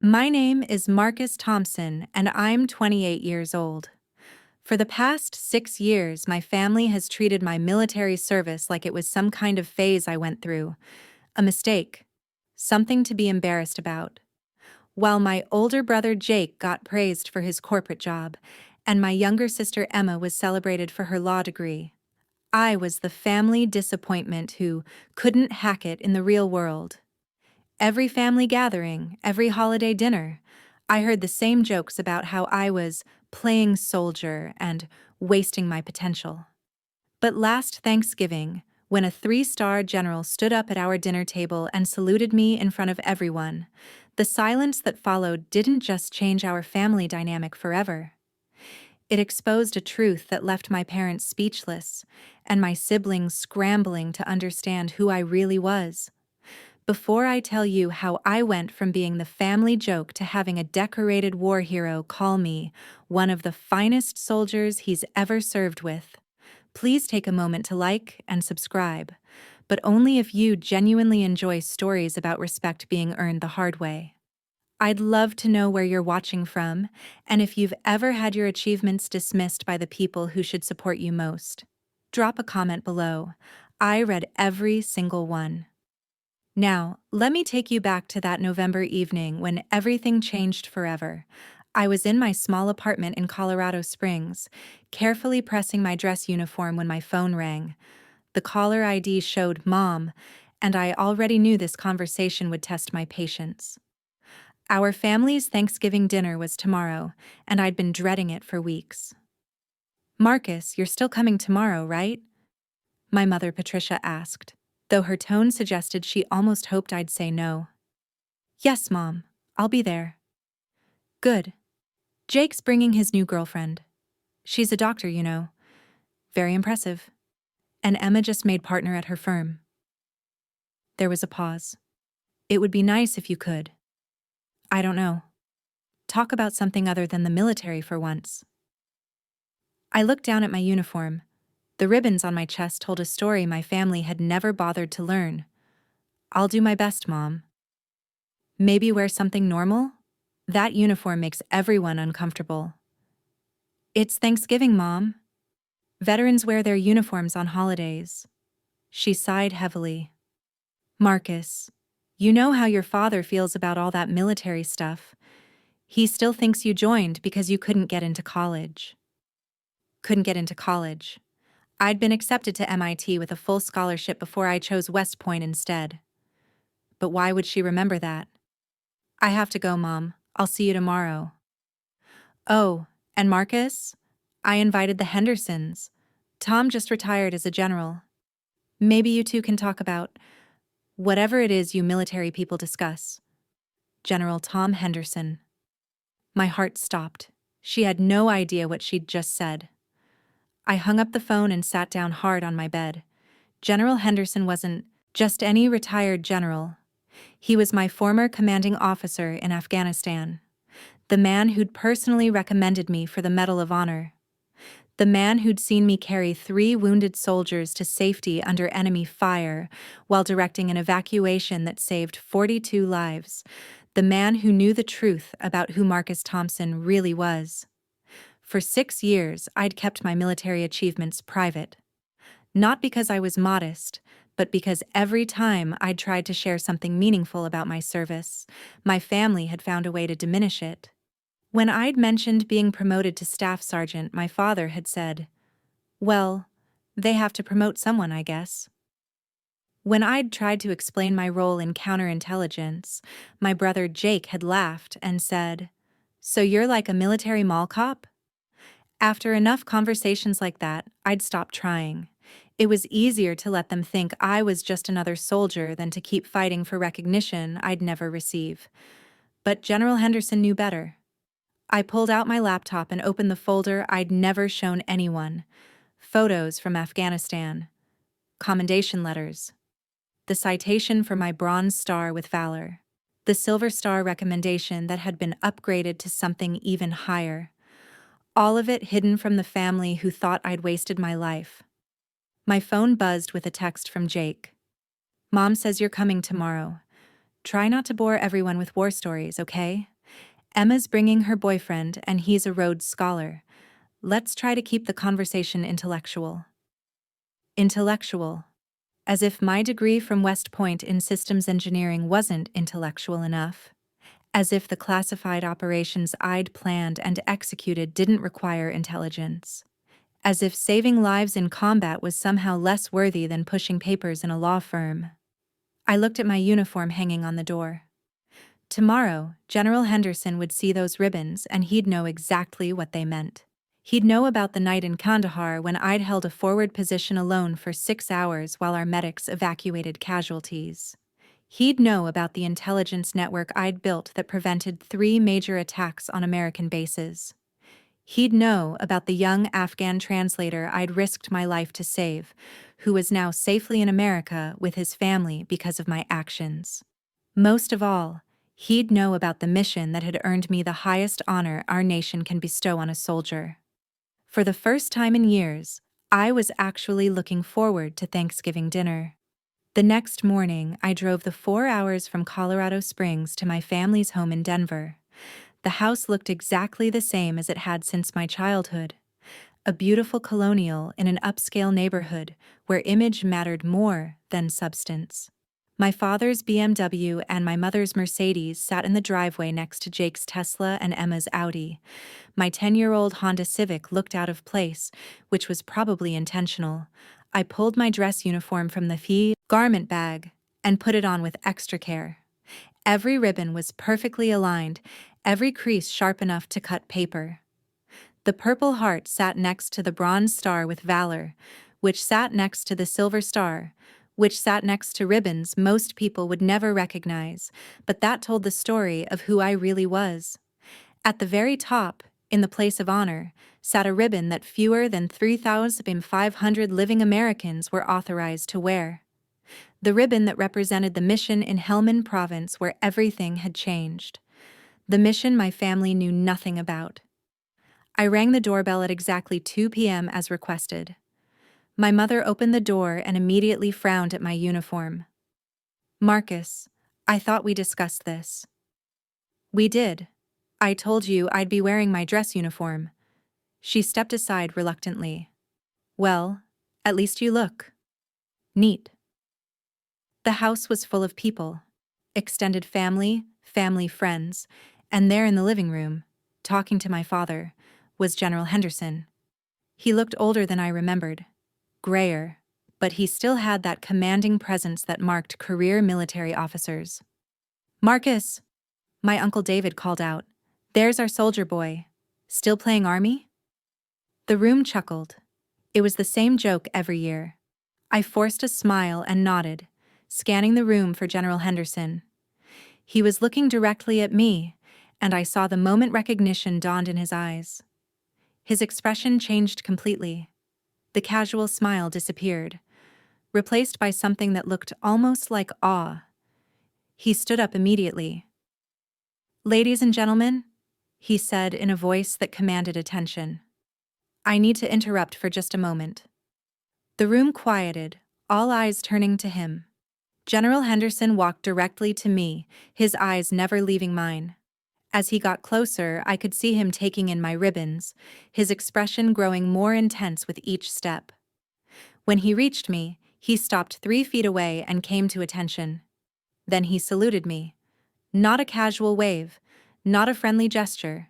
My name is Marcus Thompson, and I'm 28 years old. For the past 6 years, my family has treated my military service like it was some kind of phase I went through, a mistake, something to be embarrassed about. While my older brother Jake got praised for his corporate job, and my younger sister Emma was celebrated for her law degree, I was the family disappointment who couldn't hack it in the real world. Every family gathering, every holiday dinner, I heard the same jokes about how I was playing soldier and wasting my potential. But last Thanksgiving, when a 3-star general stood up at our dinner table and saluted me in front of everyone, the silence that followed didn't just change our family dynamic forever. It exposed a truth that left my parents speechless and my siblings scrambling to understand who I really was. Before I tell you how I went from being the family joke to having a decorated war hero call me one of the finest soldiers he's ever served with, please take a moment to like and subscribe, but only if you genuinely enjoy stories about respect being earned the hard way. I'd love to know where you're watching from, and if you've ever had your achievements dismissed by the people who should support you most. Drop a comment below. I read every single one. Now, let me take you back to that November evening when everything changed forever. I was in my small apartment in Colorado Springs, carefully pressing my dress uniform when my phone rang. The caller ID showed Mom, and I already knew this conversation would test my patience. Our family's Thanksgiving dinner was tomorrow, and I'd been dreading it for weeks. "Marcus, you're still coming tomorrow, right?" my mother Patricia asked, though her tone suggested she almost hoped I'd say no. "Yes, Mom, I'll be there." "Good. Jake's bringing his new girlfriend. She's a doctor, you know. Very impressive. And Emma just made partner at her firm." There was a pause. "It would be nice if you could. I don't know. Talk about something other than the military for once." I looked down at my uniform. The ribbons on my chest told a story my family had never bothered to learn. "I'll do my best, Mom." "Maybe wear something normal? That uniform makes everyone uncomfortable." "It's Thanksgiving, Mom. Veterans wear their uniforms on holidays." She sighed heavily. "Marcus, you know how your father feels about all that military stuff. He still thinks you joined because you couldn't get into college." Couldn't get into college. I'd been accepted to MIT with a full scholarship before I chose West Point instead. But why would she remember that? "I have to go, Mom. I'll see you tomorrow." "Oh, and Marcus? I invited the Hendersons. Tom just retired as a general. Maybe you two can talk about whatever it is you military people discuss." General Tom Henderson. My heart stopped. She had no idea what she'd just said. I hung up the phone and sat down hard on my bed. General Henderson wasn't just any retired general. He was my former commanding officer in Afghanistan. The man who'd personally recommended me for the Medal of Honor. The man who'd seen me carry 3 wounded soldiers to safety under enemy fire while directing an evacuation that saved 42 lives. The man who knew the truth about who Marcus Thompson really was. For 6 years, I'd kept my military achievements private. Not because I was modest, but because every time I'd tried to share something meaningful about my service, my family had found a way to diminish it. When I'd mentioned being promoted to staff sergeant, my father had said, "Well, they have to promote someone, I guess." When I'd tried to explain my role in counterintelligence, my brother Jake had laughed and said, "So you're like a military mall cop?" After enough conversations like that, I'd stopped trying. It was easier to let them think I was just another soldier than to keep fighting for recognition I'd never receive. But General Henderson knew better. I pulled out my laptop and opened the folder I'd never shown anyone. Photos from Afghanistan. Commendation letters. The citation for my Bronze Star with Valor. The Silver Star recommendation that had been upgraded to something even higher. All of it hidden from the family who thought I'd wasted my life. My phone buzzed with a text from Jake. "Mom says you're coming tomorrow. Try not to bore everyone with war stories, okay? Emma's bringing her boyfriend, and he's a Rhodes Scholar. Let's try to keep the conversation intellectual. Intellectual. As if my degree from West Point in systems engineering wasn't intellectual enough. As if the classified operations I'd planned and executed didn't require intelligence. As if saving lives in combat was somehow less worthy than pushing papers in a law firm. I looked at my uniform hanging on the door. Tomorrow, General Henderson would see those ribbons and he'd know exactly what they meant. He'd know about the night in Kandahar when I'd held a forward position alone for 6 hours while our medics evacuated casualties. He'd know about the intelligence network I'd built that prevented 3 major attacks on American bases. He'd know about the young Afghan translator I'd risked my life to save, who was now safely in America with his family because of my actions. Most of all, he'd know about the mission that had earned me the highest honor our nation can bestow on a soldier. For the first time in years, I was actually looking forward to Thanksgiving dinner. The next morning, I drove the 4 hours from Colorado Springs to my family's home in Denver. The house looked exactly the same as it had since my childhood. A beautiful colonial in an upscale neighborhood where image mattered more than substance. My father's BMW and my mother's Mercedes sat in the driveway next to Jake's Tesla and Emma's Audi. My 10-year-old Honda Civic looked out of place, which was probably intentional. I pulled my dress uniform from the garment bag and put it on with extra care. Every ribbon was perfectly aligned, every crease sharp enough to cut paper. The Purple Heart sat next to the Bronze Star with Valor, which sat next to the Silver Star, which sat next to ribbons most people would never recognize, but that told the story of who I really was. At the very top, in the place of honor, sat a ribbon that fewer than 3,500 living Americans were authorized to wear. The ribbon that represented the mission in Helmand Province where everything had changed. The mission my family knew nothing about. I rang the doorbell at exactly 2 p.m. as requested. My mother opened the door and immediately frowned at my uniform. "Marcus, I thought we discussed this." "We did. I told you I'd be wearing my dress uniform." She stepped aside reluctantly. "Well, at least you look neat." The house was full of people. Extended family, family friends, and there in the living room, talking to my father, was General Henderson. He looked older than I remembered. Grayer, but he still had that commanding presence that marked career military officers. "Marcus!" My Uncle David called out. "There's our soldier boy. Still playing army?" The room chuckled. It was the same joke every year. I forced a smile and nodded, scanning the room for General Henderson. He was looking directly at me, and I saw the moment recognition dawned in his eyes. His expression changed completely. The casual smile disappeared, replaced by something that looked almost like awe. He stood up immediately. "Ladies and gentlemen," he said in a voice that commanded attention. "I need to interrupt for just a moment." The room quieted, all eyes turning to him. General Henderson walked directly to me, his eyes never leaving mine. As he got closer, I could see him taking in my ribbons, his expression growing more intense with each step. When he reached me, he stopped 3 feet away and came to attention. Then he saluted me. Not a casual wave, not a friendly gesture.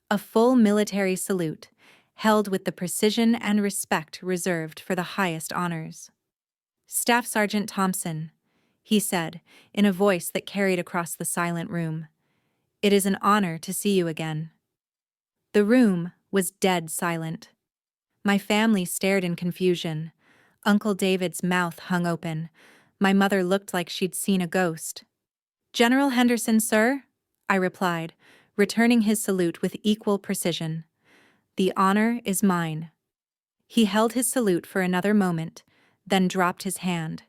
A full military salute, held with the precision and respect reserved for the highest honors. "Staff Sergeant Thompson," he said, in a voice that carried across the silent room. "It is an honor to see you again." The room was dead silent. My family stared in confusion. Uncle David's mouth hung open. My mother looked like she'd seen a ghost. "General Henderson, sir," I replied, returning his salute with equal precision. "The honor is mine." He held his salute for another moment, then dropped his hand.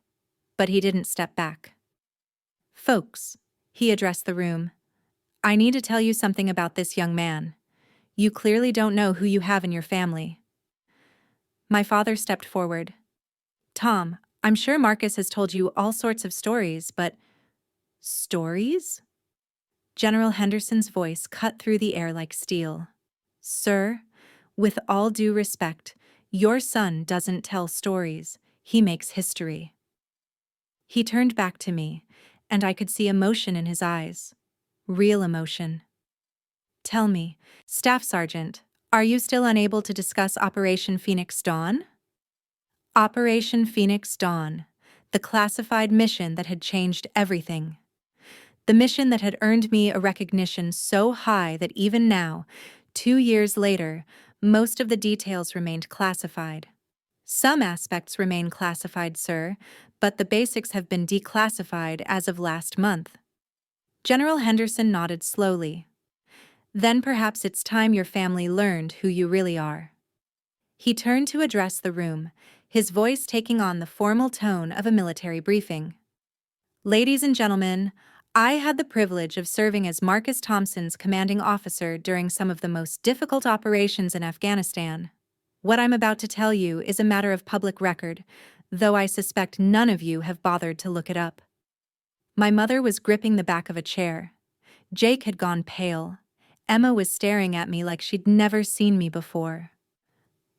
But he didn't step back. "Folks," he addressed the room, "I need to tell you something about this young man. You clearly don't know who you have in your family." My father stepped forward. "Tom, I'm sure Marcus has told you all sorts of stories, but..." Stories? General Henderson's voice cut through the air like steel. Sir, with all due respect, your son doesn't tell stories, he makes history. He turned back to me, and I could see emotion in his eyes. Real emotion. Tell me, Staff Sergeant, are you still unable to discuss Operation Phoenix Dawn? Operation Phoenix Dawn, the classified mission that had changed everything. The mission that had earned me a recognition so high that even now, 2 years later, most of the details remained classified. Some aspects remain classified, sir, but the basics have been declassified as of last month. General Henderson nodded slowly. Then perhaps it's time your family learned who you really are. He turned to address the room, his voice taking on the formal tone of a military briefing. Ladies and gentlemen, I had the privilege of serving as Marcus Thompson's commanding officer during some of the most difficult operations in Afghanistan. What I'm about to tell you is a matter of public record, though I suspect none of you have bothered to look it up. My mother was gripping the back of a chair. Jake had gone pale. Emma was staring at me like she'd never seen me before.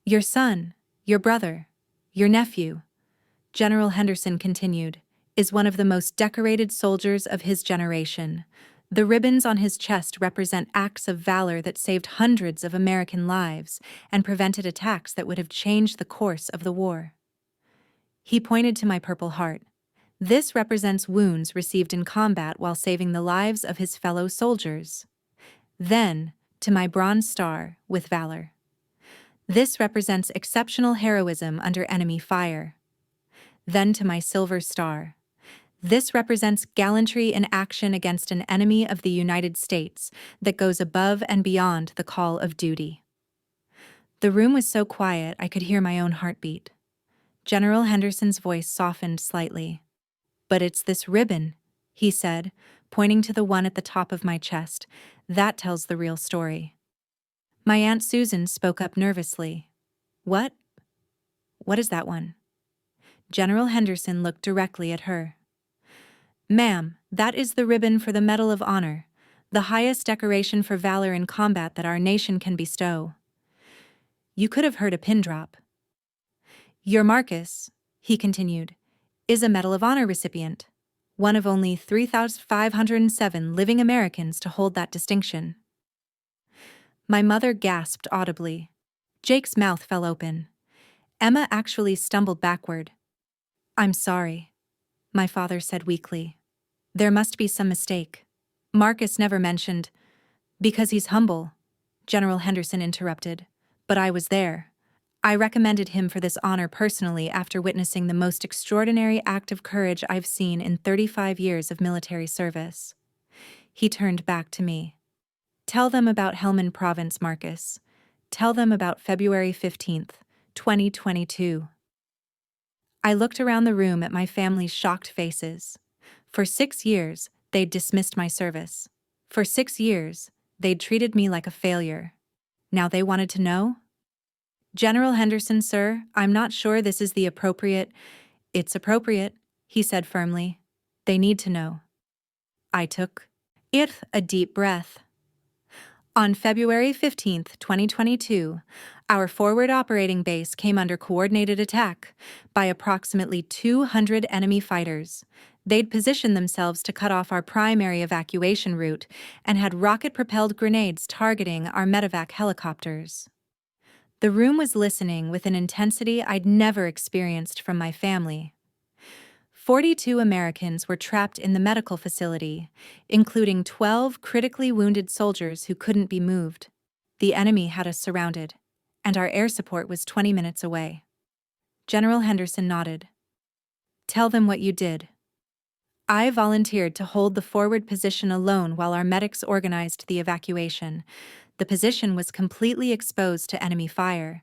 Your son, your brother, your nephew, General Henderson continued, is one of the most decorated soldiers of his generation. The ribbons on his chest represent acts of valor that saved hundreds of American lives and prevented attacks that would have changed the course of the war. He pointed to my Purple Heart. This represents wounds received in combat while saving the lives of his fellow soldiers. Then, to my Bronze Star with valor. This represents exceptional heroism under enemy fire. Then to my Silver Star. This represents gallantry in action against an enemy of the United States that goes above and beyond the call of duty. The room was so quiet I could hear my own heartbeat. General Henderson's voice softened slightly. But it's this ribbon, he said, pointing to the one at the top of my chest. That tells the real story. My Aunt Susan spoke up nervously. What? What is that one? General Henderson looked directly at her. Ma'am, that is the ribbon for the Medal of Honor, the highest decoration for valor in combat that our nation can bestow. You could have heard a pin drop. Your Marcus, he continued, is a Medal of Honor recipient, one of only 3,507 living Americans to hold that distinction. My mother gasped audibly. Jake's mouth fell open. Emma actually stumbled backward. I'm sorry, my father said weakly. There must be some mistake. Marcus never mentioned. Because he's humble, General Henderson interrupted. But I was there. I recommended him for this honor personally after witnessing the most extraordinary act of courage I've seen in 35 years of military service. He turned back to me. Tell them about Helmand Province, Marcus. Tell them about February 15th, 2022. I looked around the room at my family's shocked faces. For 6 years, they'd dismissed my service. For 6 years, they'd treated me like a failure. Now they wanted to know? General Henderson, sir, I'm not sure this is the appropriate— It's appropriate, he said firmly. They need to know. I took a deep breath. On February 15th, 2022, our forward operating base came under coordinated attack by approximately 200 enemy fighters. They'd positioned themselves to cut off our primary evacuation route and had rocket-propelled grenades targeting our medevac helicopters. The room was listening with an intensity I'd never experienced from my family. 42 Americans were trapped in the medical facility, including 12 critically wounded soldiers who couldn't be moved. The enemy had us surrounded, and our air support was 20 minutes away. General Henderson nodded. Tell them what you did. I volunteered to hold the forward position alone while our medics organized the evacuation. The position was completely exposed to enemy fire,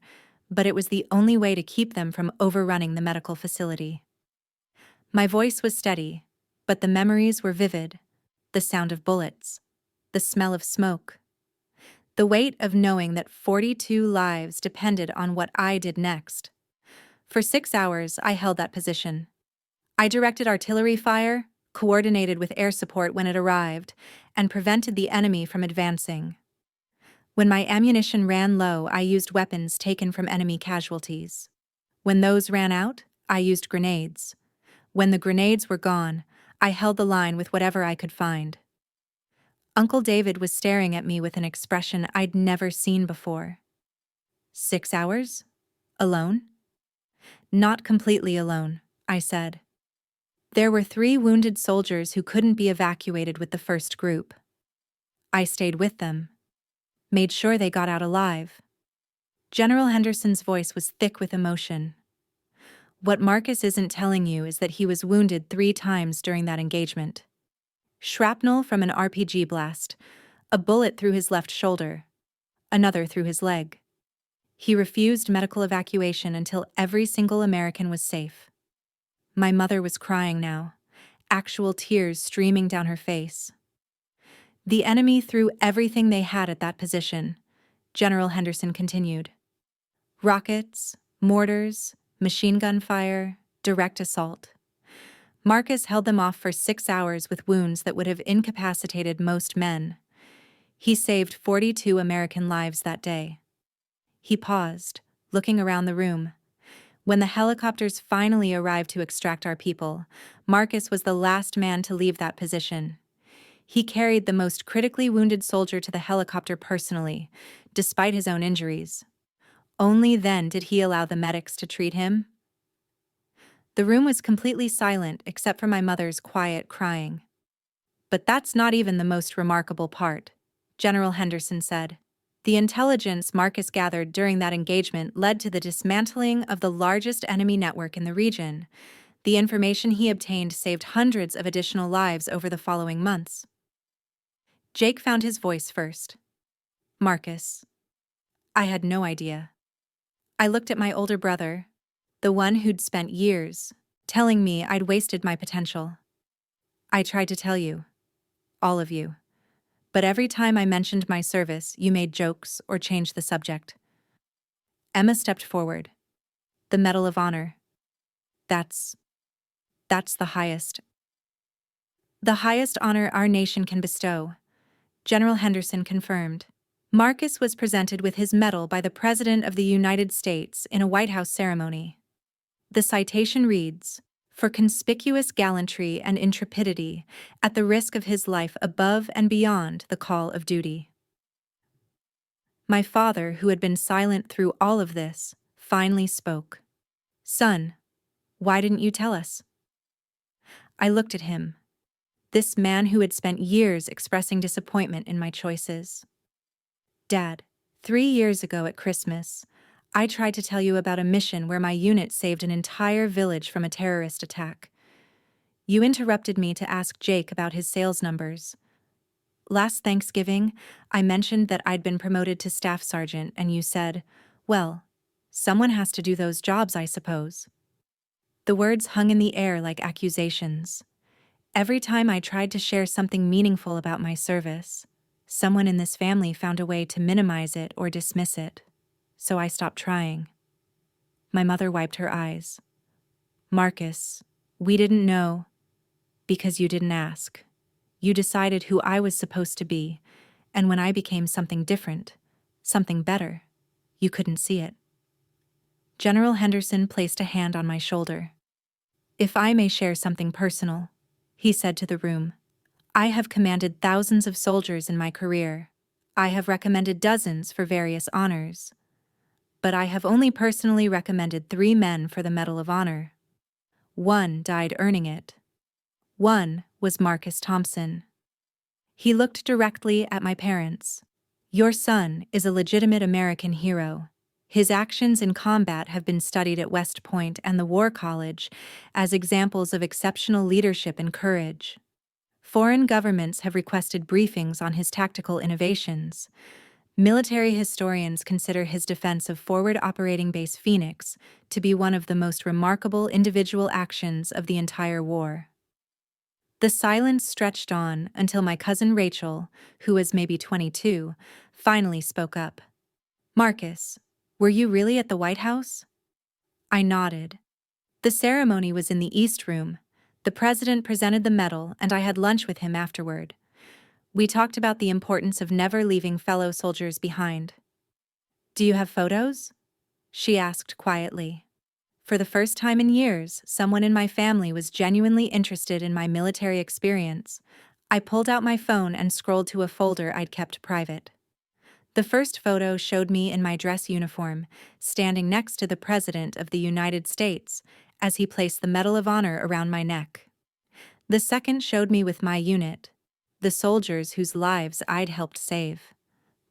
but it was the only way to keep them from overrunning the medical facility. My voice was steady, but the memories were vivid. The sound of bullets, the smell of smoke, the weight of knowing that 42 lives depended on what I did next. For 6 hours, I held that position. I directed artillery fire, coordinated with air support when it arrived, and prevented the enemy from advancing. When my ammunition ran low, I used weapons taken from enemy casualties. When those ran out, I used grenades. When the grenades were gone, I held the line with whatever I could find. Uncle David was staring at me with an expression I'd never seen before. 6 hours? Alone? Not completely alone, I said. There were 3 wounded soldiers who couldn't be evacuated with the first group. I stayed with them. Made sure they got out alive. General Henderson's voice was thick with emotion. What Marcus isn't telling you is that he was wounded 3 times during that engagement. Shrapnel from an RPG blast, a bullet through his left shoulder, another through his leg. He refused medical evacuation until every single American was safe. My mother was crying now, actual tears streaming down her face. The enemy threw everything they had at that position, General Henderson continued. Rockets, mortars, machine gun fire, direct assault. Marcus held them off for 6 hours with wounds that would have incapacitated most men. He saved 42 American lives that day. He paused, looking around the room. When the helicopters finally arrived to extract our people, Marcus was the last man to leave that position. He carried the most critically wounded soldier to the helicopter personally, despite his own injuries. Only then did he allow the medics to treat him. The room was completely silent except for my mother's quiet crying. But that's not even the most remarkable part, General Henderson said. The intelligence Marcus gathered during that engagement led to the dismantling of the largest enemy network in the region. The information he obtained saved hundreds of additional lives over the following months. Jake found his voice first. Marcus. I had no idea. I looked at my older brother, the one who'd spent years telling me I'd wasted my potential. I tried to tell you, all of you. But every time I mentioned my service, you made jokes or changed the subject. Emma stepped forward. The Medal of Honor. That's the highest. The highest honor our nation can bestow, General Henderson confirmed. Marcus was presented with his medal by the President of the United States in a White House ceremony. The citation reads, "For conspicuous gallantry and intrepidity, at the risk of his life above and beyond the call of duty." My father, who had been silent through all of this, finally spoke. "Son, why didn't you tell us?" I looked at him, this man who had spent years expressing disappointment in my choices. "Dad, 3 years ago at Christmas, I tried to tell you about a mission where my unit saved an entire village from a terrorist attack. You interrupted me to ask Jake about his sales numbers. Last Thanksgiving, I mentioned that I'd been promoted to staff sergeant, and you said, 'Well, someone has to do those jobs, I suppose.'" The words hung in the air like accusations. Every time I tried to share something meaningful about my service, someone in this family found a way to minimize it or dismiss it. So I stopped trying. My mother wiped her eyes. "Marcus, we didn't know because you didn't ask. You decided who I was supposed to be, and when I became something different, something better, you couldn't see it." General Henderson placed a hand on my shoulder. "If I may share something personal," he said to the room, "I have commanded thousands of soldiers in my career. I have recommended dozens for various honors. But I have only personally recommended 3 men for the Medal of Honor. 1 died earning it. 1 was Marcus Thompson." He looked directly at my parents. "Your son is a legitimate American hero. His actions in combat have been studied at West Point and the War College as examples of exceptional leadership and courage. Foreign governments have requested briefings on his tactical innovations. Military historians consider his defense of Forward Operating Base Phoenix to be one of the most remarkable individual actions of the entire war." The silence stretched on until my cousin Rachel, who was maybe 22, finally spoke up. "Marcus, were you really at the White House?" I nodded. The ceremony was in the East Room, The president presented the medal, and I had lunch with him afterward. We talked about the importance of never leaving fellow soldiers behind. "Do you have photos?" she asked quietly. For the first time in years, someone in my family was genuinely interested in my military experience. I pulled out my phone and scrolled to a folder I'd kept private. The first photo showed me in my dress uniform, standing next to the President of the United States, as he placed the Medal of Honor around my neck. The second showed me with my unit, the soldiers whose lives I'd helped save.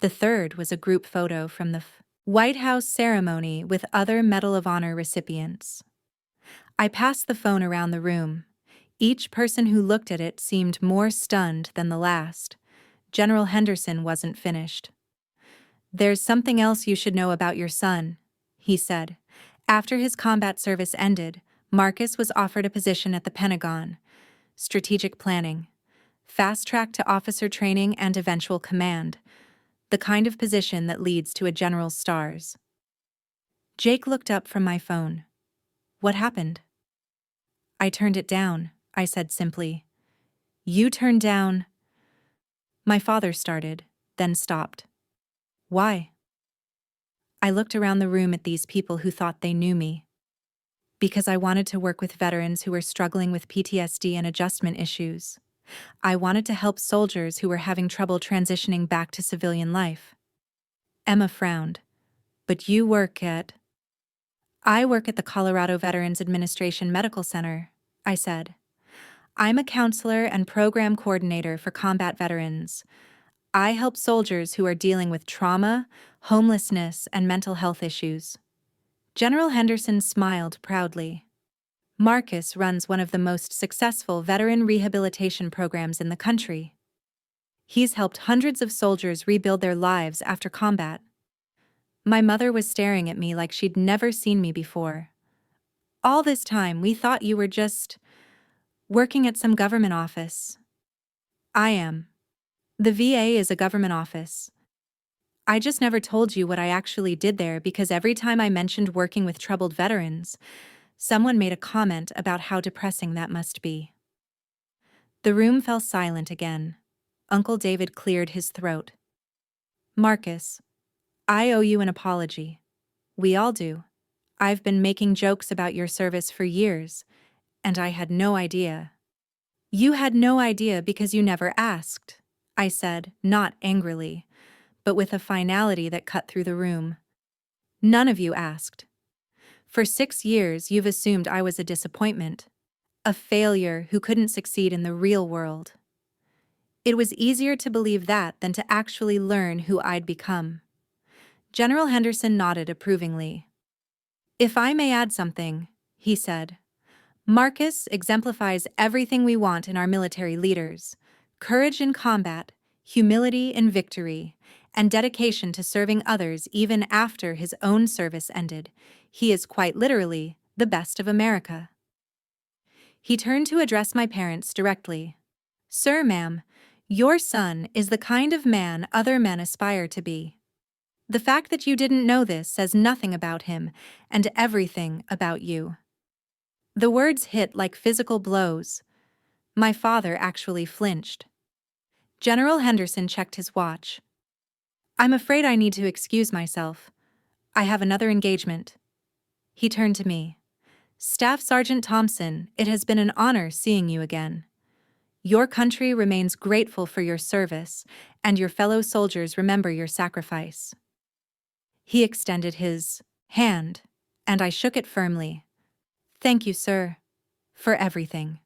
The third was a group photo from the White House ceremony with other Medal of Honor recipients. I passed the phone around the room. Each person who looked at it seemed more stunned than the last. General Henderson wasn't finished. "There's something else you should know about your son," he said. After his combat service ended, Marcus was offered a position at the Pentagon. Strategic planning. Fast-track to officer training and eventual command. The kind of position that leads to a general's stars. Jake looked up from my phone. "What happened?" "I turned it down," I said simply. "You turned down—" My father started, then stopped. "Why?" I looked around the room at these people who thought they knew me. Because I wanted to work with veterans who were struggling with PTSD and adjustment issues. I wanted to help soldiers who were having trouble transitioning back to civilian life. Emma frowned. "But you work at—" "I work at the Colorado Veterans Administration Medical Center," I said. "I'm a counselor and program coordinator for combat veterans. I help soldiers who are dealing with trauma, homelessness, and mental health issues." General Henderson smiled proudly. "Marcus runs one of the most successful veteran rehabilitation programs in the country. He's helped hundreds of soldiers rebuild their lives after combat." My mother was staring at me like she'd never seen me before. "All this time we thought you were just working at some government office." "I am. The VA is a government office. I just never told you what I actually did there because every time I mentioned working with troubled veterans, someone made a comment about how depressing that must be." The room fell silent again. Uncle David cleared his throat. "Marcus, I owe you an apology. We all do. I've been making jokes about your service for years, and I had no idea." "You had no idea because you never asked," I said, not angrily, but with a finality that cut through the room. "None of you asked. For 6 years you've assumed I was a disappointment, a failure who couldn't succeed in the real world. It was easier to believe that than to actually learn who I'd become." General Henderson nodded approvingly. "If I may add something," he said, "Marcus exemplifies everything we want in our military leaders: courage in combat, humility in victory, and dedication to serving others even after his own service ended. He is quite literally the best of America." He turned to address my parents directly. "Sir, ma'am, your son is the kind of man other men aspire to be. The fact that you didn't know this says nothing about him and everything about you." The words hit like physical blows. My father actually flinched. General Henderson checked his watch. "I'm afraid I need to excuse myself. I have another engagement." He turned to me. "Staff Sergeant Thompson, it has been an honor seeing you again. Your country remains grateful for your service, and your fellow soldiers remember your sacrifice." He extended his hand, and I shook it firmly. "Thank you, sir, for everything."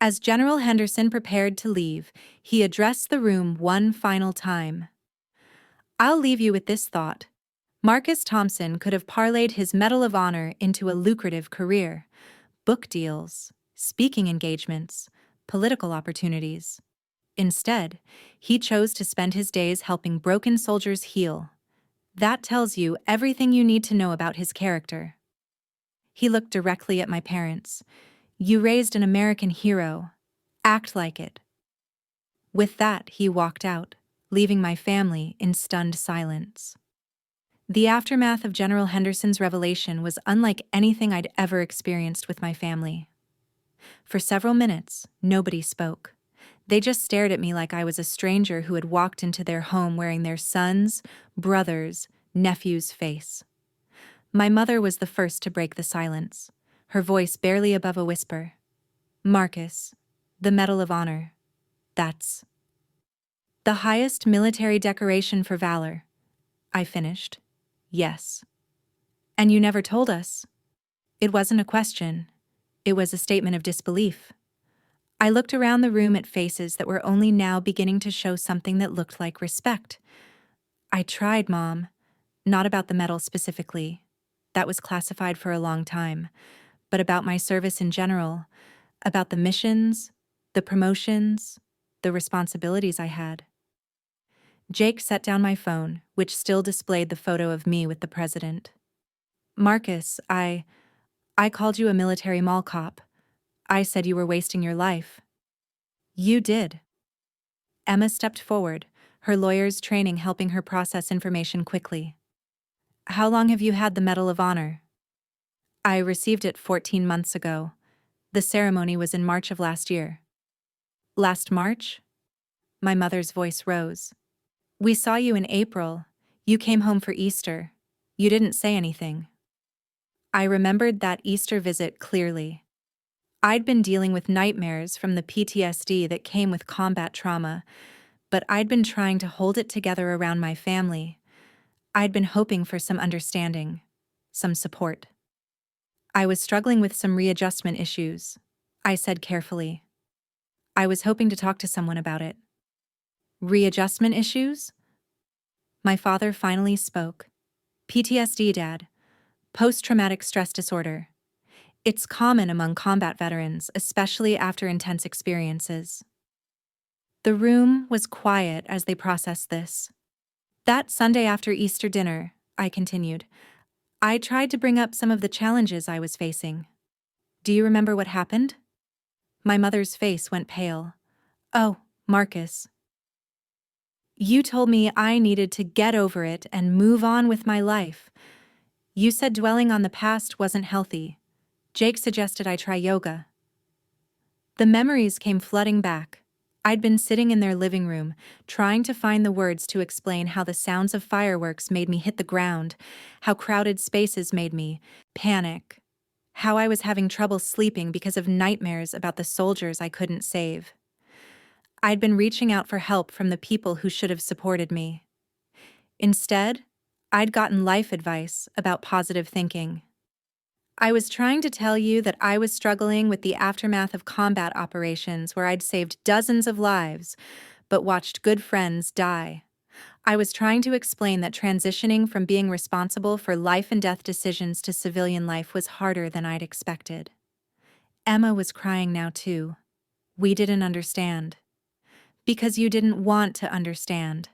As General Henderson prepared to leave, he addressed the room one final time. "I'll leave you with this thought. Marcus Thompson could have parlayed his Medal of Honor into a lucrative career: book deals, speaking engagements, political opportunities. Instead, he chose to spend his days helping broken soldiers heal. That tells you everything you need to know about his character." He looked directly at my parents. "You raised an American hero. Act like it." With that, he walked out, leaving my family in stunned silence. The aftermath of General Henderson's revelation was unlike anything I'd ever experienced with my family. For several minutes, nobody spoke. They just stared at me like I was a stranger who had walked into their home wearing their son's, brother's, nephew's face. My mother was the first to break the silence, her voice barely above a whisper. Marcus, the Medal of Honor. That's the highest military decoration for valor. I finished. Yes. And you never told us. It wasn't a question. It was a statement of disbelief. I looked around the room at faces that were only now beginning to show something that looked like respect. I tried, Mom. Not about the medal specifically. That was classified for a long time. But about my service in general. About the missions, the promotions, the responsibilities I had. Jake set down my phone, which still displayed the photo of me with the president. Marcus, I called you a military mall cop. I said you were wasting your life. You did. Emma stepped forward, her lawyer's training helping her process information quickly. How long have you had the Medal of Honor? I received it 14 months ago. The ceremony was in March of last year. Last March? My mother's voice rose. We saw you in April. You came home for Easter. You didn't say anything. I remembered that Easter visit clearly. I'd been dealing with nightmares from the PTSD that came with combat trauma, but I'd been trying to hold it together around my family. I'd been hoping for some understanding, some support. I was struggling with some readjustment issues, I said carefully. I was hoping to talk to someone about it. Readjustment issues? My father finally spoke. PTSD, Dad. Post-traumatic stress disorder. It's common among combat veterans, especially after intense experiences. The room was quiet as they processed this. That Sunday after Easter dinner, I continued, I tried to bring up some of the challenges I was facing. Do you remember what happened? My mother's face went pale. Oh, Marcus. You told me I needed to get over it and move on with my life. You said dwelling on the past wasn't healthy. Jake suggested I try yoga. The memories came flooding back. I'd been sitting in their living room, trying to find the words to explain how the sounds of fireworks made me hit the ground, how crowded spaces made me panic, how I was having trouble sleeping because of nightmares about the soldiers I couldn't save. I'd been reaching out for help from the people who should have supported me. Instead, I'd gotten life advice about positive thinking. I was trying to tell you that I was struggling with the aftermath of combat operations where I'd saved dozens of lives, but watched good friends die. I was trying to explain that transitioning from being responsible for life and death decisions to civilian life was harder than I'd expected. Emma was crying now too. We didn't understand. Because you didn't want to understand.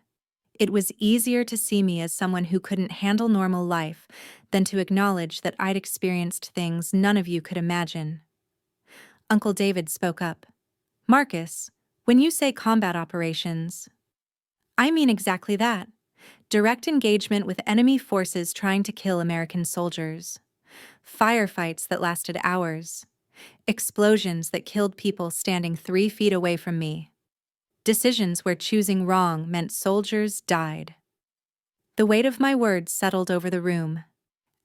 It was easier to see me as someone who couldn't handle normal life than to acknowledge that I'd experienced things none of you could imagine. Uncle David spoke up. Marcus, when you say combat operations, I mean exactly that. Direct engagement with enemy forces trying to kill American soldiers. Firefights that lasted hours. Explosions that killed people standing 3 feet away from me. Decisions where choosing wrong meant soldiers died. The weight of my words settled over the room.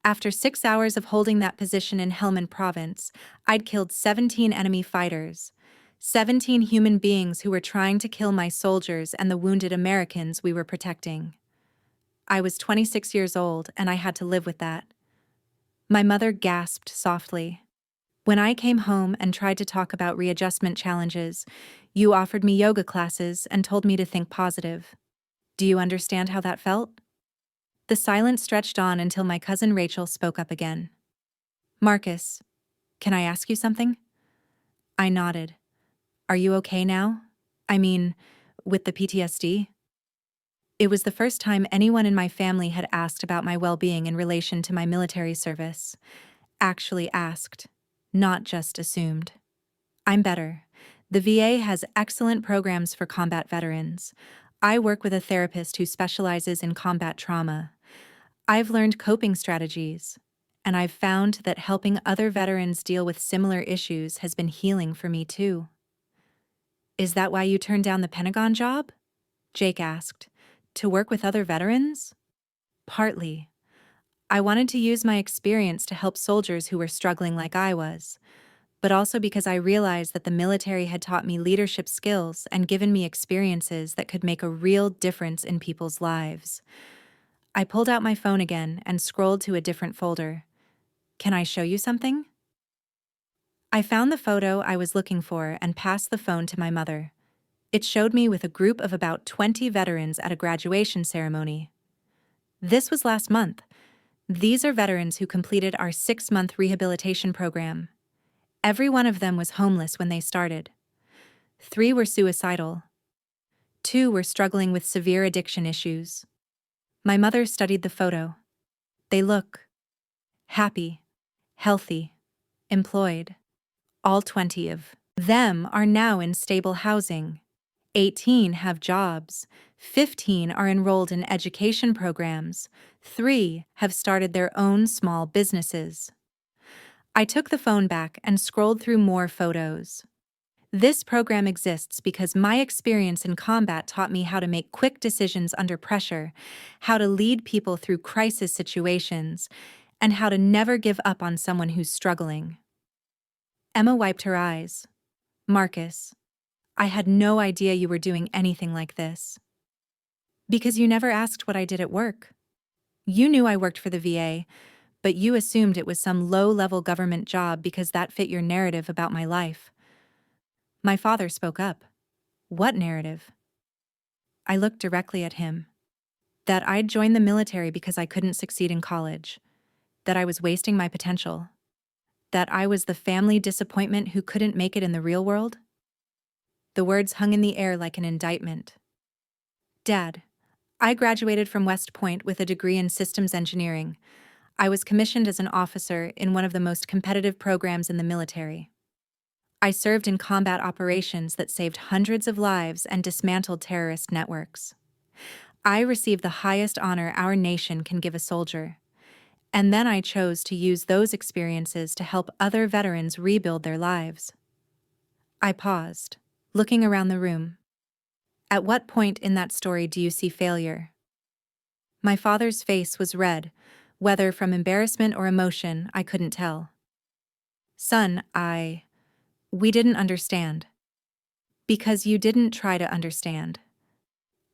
After 6 hours of holding that position in Helmand Province, I'd killed 17 enemy fighters, 17 human beings who were trying to kill my soldiers and the wounded Americans we were protecting. I was 26 years old, and I had to live with that. My mother gasped softly. When I came home and tried to talk about readjustment challenges, you offered me yoga classes and told me to think positive. Do you understand how that felt? The silence stretched on until my cousin Rachel spoke up again. Marcus, can I ask you something? I nodded. Are you okay now? I mean, with the PTSD? It was the first time anyone in my family had asked about my well-being in relation to my military service. Actually asked, not just assumed. I'm better. The VA has excellent programs for combat veterans. I work with a therapist who specializes in combat trauma. I've learned coping strategies, and I've found that helping other veterans deal with similar issues has been healing for me too. Is that why you turned down the Pentagon job? Jake asked. To work with other veterans? Partly. I wanted to use my experience to help soldiers who were struggling like I was, but also because I realized that the military had taught me leadership skills and given me experiences that could make a real difference in people's lives. I pulled out my phone again and scrolled to a different folder. Can I show you something? I found the photo I was looking for and passed the phone to my mother. It showed me with a group of about 20 veterans at a graduation ceremony. This was last month. These are veterans who completed our 6-month rehabilitation program. Every one of them was homeless when they started. 3 were suicidal. 2 were struggling with severe addiction issues. My mother studied the photo. They look happy, healthy, employed. All 20 of them are now in stable housing. 18 have jobs. 15 are enrolled in education programs. 3 have started their own small businesses. I took the phone back and scrolled through more photos. This program exists because my experience in combat taught me how to make quick decisions under pressure, how to lead people through crisis situations, and how to never give up on someone who's struggling. Emma wiped her eyes. Marcus, I had no idea you were doing anything like this. Because you never asked what I did at work. You knew I worked for the VA, but you assumed it was some low-level government job because that fit your narrative about my life. My father spoke up. What narrative? I looked directly at him. That I'd joined the military because I couldn't succeed in college. That I was wasting my potential. That I was the family disappointment who couldn't make it in the real world? The words hung in the air like an indictment. Dad, I graduated from West Point with a degree in systems engineering. I was commissioned as an officer in one of the most competitive programs in the military. I served in combat operations that saved hundreds of lives and dismantled terrorist networks. I received the highest honor our nation can give a soldier. And then I chose to use those experiences to help other veterans rebuild their lives. I paused, looking around the room. At what point in that story do you see failure? My father's face was red, whether from embarrassment or emotion, I couldn't tell. Son, we didn't understand. Because you didn't try to understand.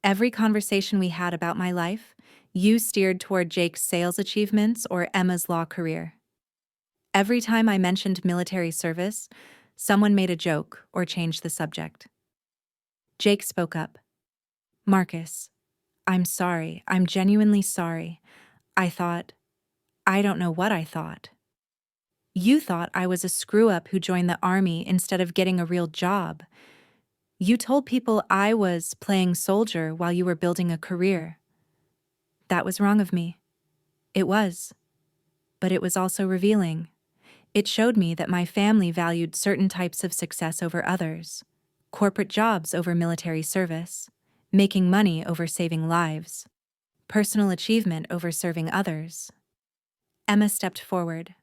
Every conversation we had about my life, you steered toward Jake's sales achievements or Emma's law career. Every time I mentioned military service, someone made a joke or changed the subject. Jake spoke up. Marcus, I'm sorry. I'm genuinely sorry. I don't know what I thought. You thought I was a screw-up who joined the army instead of getting a real job. You told people I was playing soldier while you were building a career. That was wrong of me. It was. But it was also revealing. It showed me that my family valued certain types of success over others. Corporate jobs over military service. Making money over saving lives. Personal achievement over serving others. Emma stepped forward.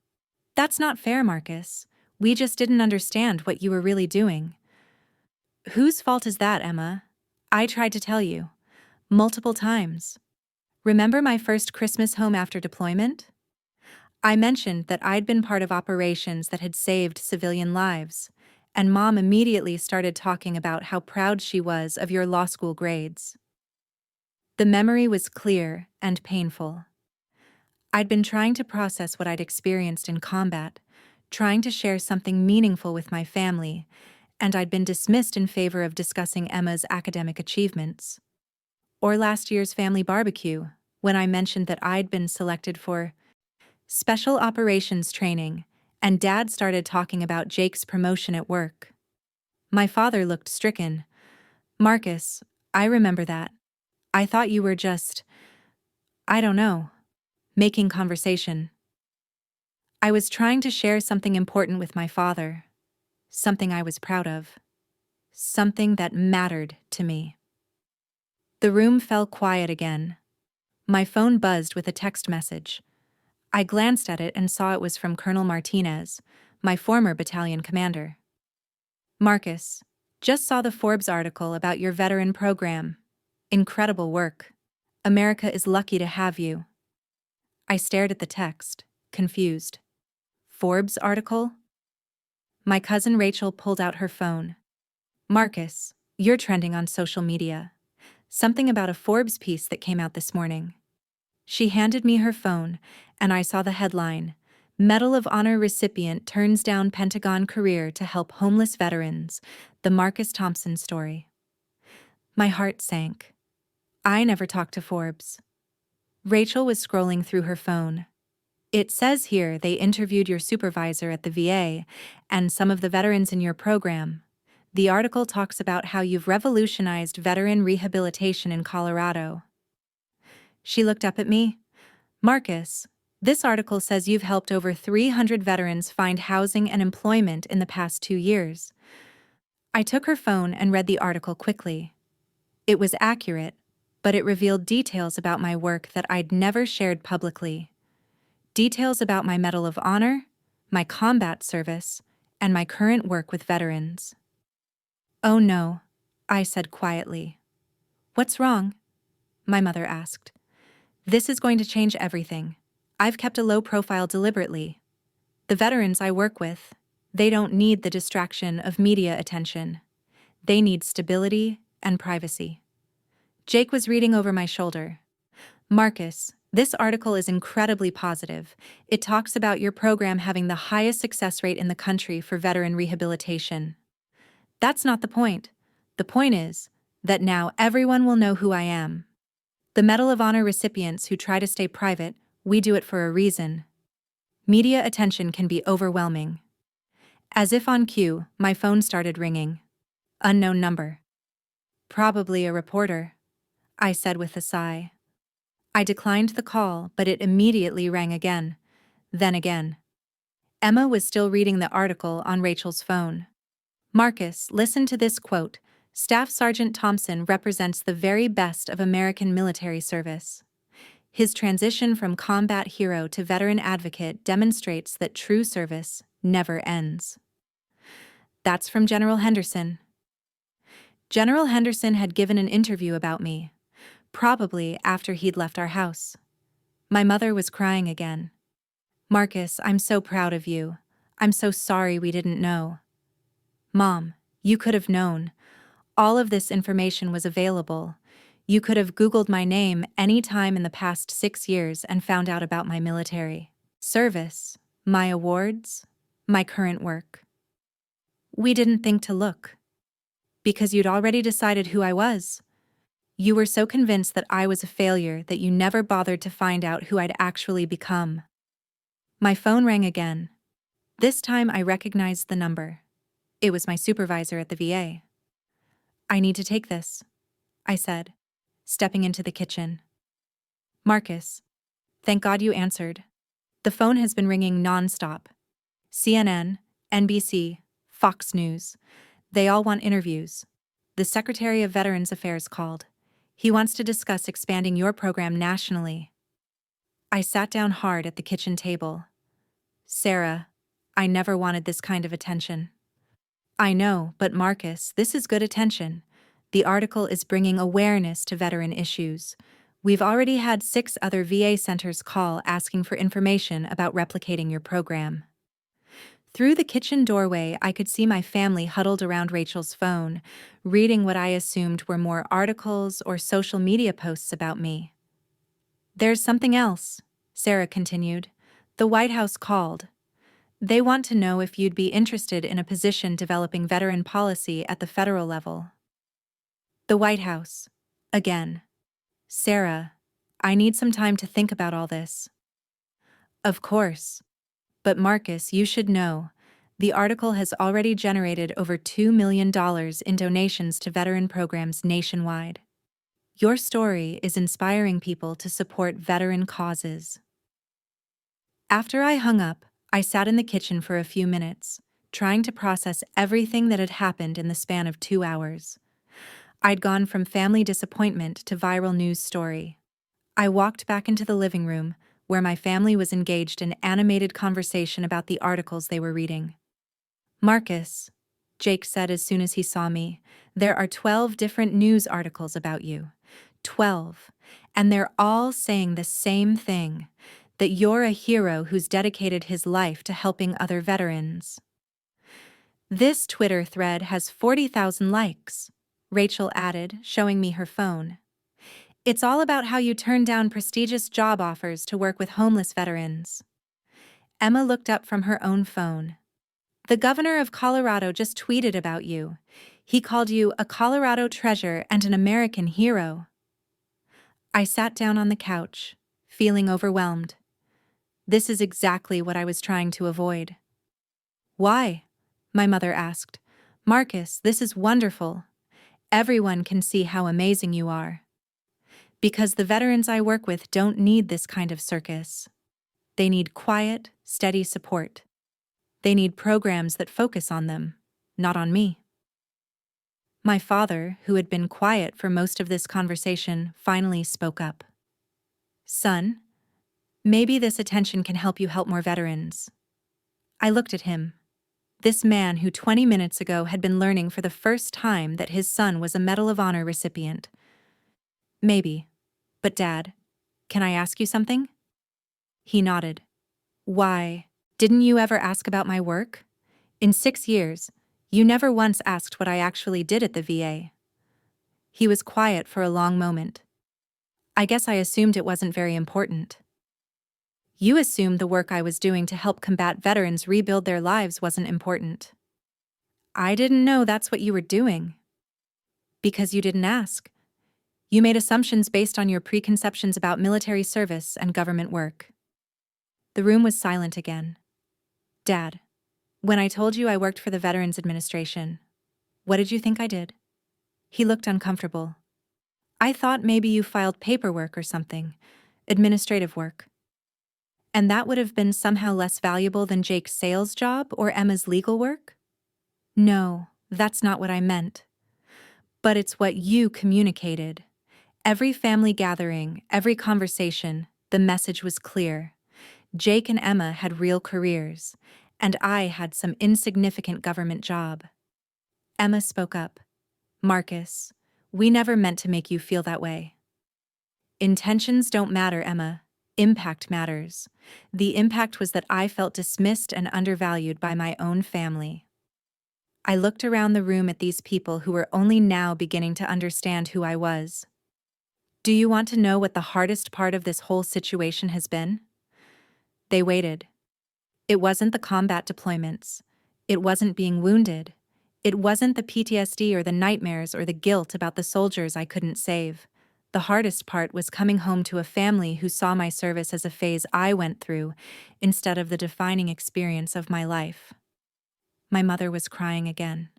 That's not fair, Marcus. We just didn't understand what you were really doing. Whose fault is that, Emma? I tried to tell you. Multiple times. Remember my first Christmas home after deployment? I mentioned that I'd been part of operations that had saved civilian lives, and Mom immediately started talking about how proud she was of your law school grades. The memory was clear and painful. I'd been trying to process what I'd experienced in combat, trying to share something meaningful with my family, and I'd been dismissed in favor of discussing Emma's academic achievements. Or last year's family barbecue, when I mentioned that I'd been selected for special operations training, and Dad started talking about Jake's promotion at work. My father looked stricken. Marcus, I remember that. I thought you were just, I don't know, making conversation. I was trying to share something important with my father, something I was proud of, something that mattered to me. The room fell quiet again. My phone buzzed with a text message. I glanced at it and saw it was from Colonel Martinez, my former battalion commander. Marcus, just saw the Forbes article about your veteran program. Incredible work. America is lucky to have you. I stared at the text, confused. Forbes article? My cousin Rachel pulled out her phone. Marcus, you're trending on social media. Something about a Forbes piece that came out this morning. She handed me her phone, and I saw the headline, Medal of Honor recipient turns down Pentagon career to help homeless veterans, the Marcus Thompson story. My heart sank. I never talked to Forbes. Rachel was scrolling through her phone. It says here they interviewed your supervisor at the VA and some of the veterans in your program. The article talks about how you've revolutionized veteran rehabilitation in Colorado. She looked up at me. Marcus, this article says you've helped over 300 veterans find housing and employment in the past 2 years. I took her phone and read the article quickly. It was accurate, but it revealed details about my work that I'd never shared publicly. Details about my Medal of Honor, my combat service, and my current work with veterans. Oh no, I said quietly. What's wrong? My mother asked. This is going to change everything. I've kept a low profile deliberately. The veterans I work with, they don't need the distraction of media attention. They need stability and privacy. Jake was reading over my shoulder. Marcus, this article is incredibly positive. It talks about your program having the highest success rate in the country for veteran rehabilitation. That's not the point. The point is that now everyone will know who I am. The Medal of Honor recipients who try to stay private, we do it for a reason. Media attention can be overwhelming. As if on cue, my phone started ringing. Unknown number. Probably a reporter, I said with a sigh. I declined the call, but it immediately rang again. Then again. Emma was still reading the article on Rachel's phone. Marcus, listen to this quote. Staff Sergeant Thompson represents the very best of American military service. His transition from combat hero to veteran advocate demonstrates that true service never ends. That's from General Henderson. General Henderson had given an interview about me, probably after he'd left our house. My mother was crying again. Marcus, I'm so proud of you. I'm so sorry we didn't know. Mom, you could have known. All of this information was available. You could have Googled my name any time in the past 6 years and found out about my military service, my awards, my current work. We didn't think to look. Because you'd already decided who I was. You were so convinced that I was a failure that you never bothered to find out who I'd actually become. My phone rang again. This time I recognized the number. It was my supervisor at the VA. I need to take this, I said, stepping into the kitchen. Marcus, thank God you answered. The phone has been ringing nonstop. CNN, NBC, Fox News. They all want interviews. The Secretary of Veterans Affairs called. He wants to discuss expanding your program nationally. I sat down hard at the kitchen table. Sarah, I never wanted this kind of attention. I know, but Marcus, this is good attention. The article is bringing awareness to veteran issues. We've already had 6 other VA centers call asking for information about replicating your program. Through the kitchen doorway, I could see my family huddled around Rachel's phone, reading what I assumed were more articles or social media posts about me. There's something else, Sarah continued. The White House called. They want to know if you'd be interested in a position developing veteran policy at the federal level. The White House. Again. Sarah, I need some time to think about all this. Of course. But Marcus, you should know, the article has already generated over $2 million in donations to veteran programs nationwide. Your story is inspiring people to support veteran causes. After I hung up, I sat in the kitchen for a few minutes, trying to process everything that had happened in the span of 2 hours. I'd gone from family disappointment to viral news story. I walked back into the living room, where my family was engaged in animated conversation about the articles they were reading. "Marcus," Jake said as soon as he saw me, "there are 12 different news articles about you. 12. And they're all saying the same thing, that you're a hero who's dedicated his life to helping other veterans." "This Twitter thread has 40,000 likes," Rachel added, showing me her phone. "It's all about how you turn down prestigious job offers to work with homeless veterans." Emma looked up from her own phone. "The governor of Colorado just tweeted about you. He called you a Colorado treasure and an American hero." I sat down on the couch, feeling overwhelmed. This is exactly what I was trying to avoid. "Why?" my mother asked. "Marcus, this is wonderful. Everyone can see how amazing you are." "Because the veterans I work with don't need this kind of circus. They need quiet, steady support. They need programs that focus on them, not on me." My father, who had been quiet for most of this conversation, finally spoke up. "Son, maybe this attention can help you help more veterans." I looked at him. This man who 20 minutes ago had been learning for the first time that his son was a Medal of Honor recipient. "Maybe. But Dad, can I ask you something?" He nodded. "Why, didn't you ever ask about my work? In 6 years, you never once asked what I actually did at the VA." He was quiet for a long moment. "I guess I assumed it wasn't very important." "You assumed the work I was doing to help combat veterans rebuild their lives wasn't important." "I didn't know that's what you were doing." "Because you didn't ask. You made assumptions based on your preconceptions about military service and government work." The room was silent again. "Dad, when I told you I worked for the Veterans Administration, what did you think I did?" He looked uncomfortable. "I thought maybe you filed paperwork or something, administrative work." "And that would have been somehow less valuable than Jake's sales job or Emma's legal work?" "No, that's not what I meant. But it's what you communicated. Every family gathering, every conversation, the message was clear. Jake and Emma had real careers, and I had some insignificant government job." Emma spoke up. "Marcus, we never meant to make you feel that way." "Intentions don't matter, Emma. Impact matters. The impact was that I felt dismissed and undervalued by my own family." I looked around the room at these people who were only now beginning to understand who I was. "Do you want to know what the hardest part of this whole situation has been?" They waited. It wasn't the combat deployments. It wasn't being wounded. It wasn't the PTSD or the nightmares or the guilt about the soldiers I couldn't save. The hardest part was coming home to a family who saw my service as a phase I went through instead of the defining experience of my life. My mother was crying again.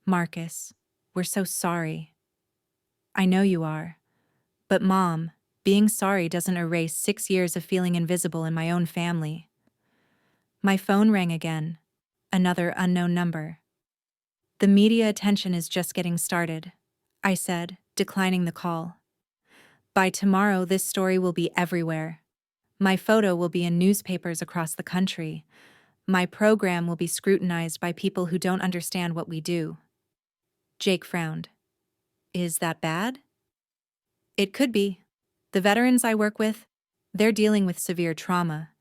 "Marcus, we're so sorry." "I know you are. But Mom, being sorry doesn't erase 6 years of feeling invisible in my own family." My phone rang again. Another unknown number. "The media attention is just getting started," I said, declining the call. "By tomorrow, this story will be everywhere. My photo will be in newspapers across the country. My program will be scrutinized by people who don't understand what we do." Jake frowned. "Is that bad?" "It could be. The veterans I work with, they're dealing with severe trauma.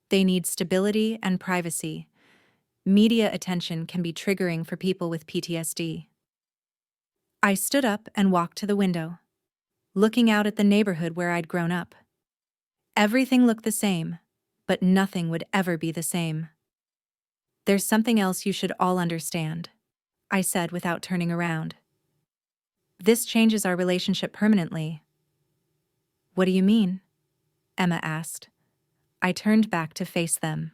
They need stability and privacy. Media attention can be triggering for people with PTSD." I stood up and walked to the window, looking out at the neighborhood where I'd grown up. Everything looked the same, but nothing would ever be the same. "There's something else you should all understand," I said without turning around. "This changes our relationship permanently." "What do you mean?" Emma asked. I turned back to face them.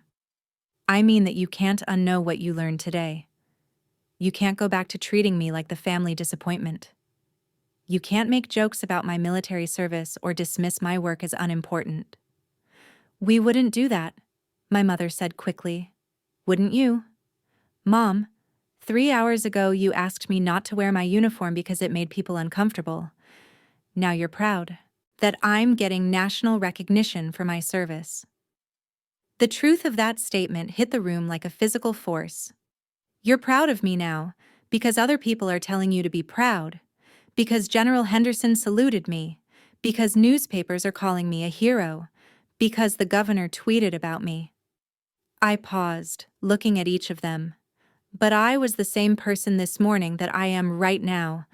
"I mean that you can't unknow what you learned today. You can't go back to treating me like the family disappointment. You can't make jokes about my military service or dismiss my work as unimportant." "We wouldn't do that," my mother said quickly. "Wouldn't you? Mom, 3 hours ago you asked me not to wear my uniform because it made people uncomfortable. Now you're proud." that I'm getting national recognition for my service. The truth of that statement hit the room like a physical force. You're proud of me now, because other people are telling you to be proud, because General Henderson saluted me, because newspapers are calling me a hero, because the governor tweeted about me. I paused, looking at each of them. But I was the same person this morning that I am right now.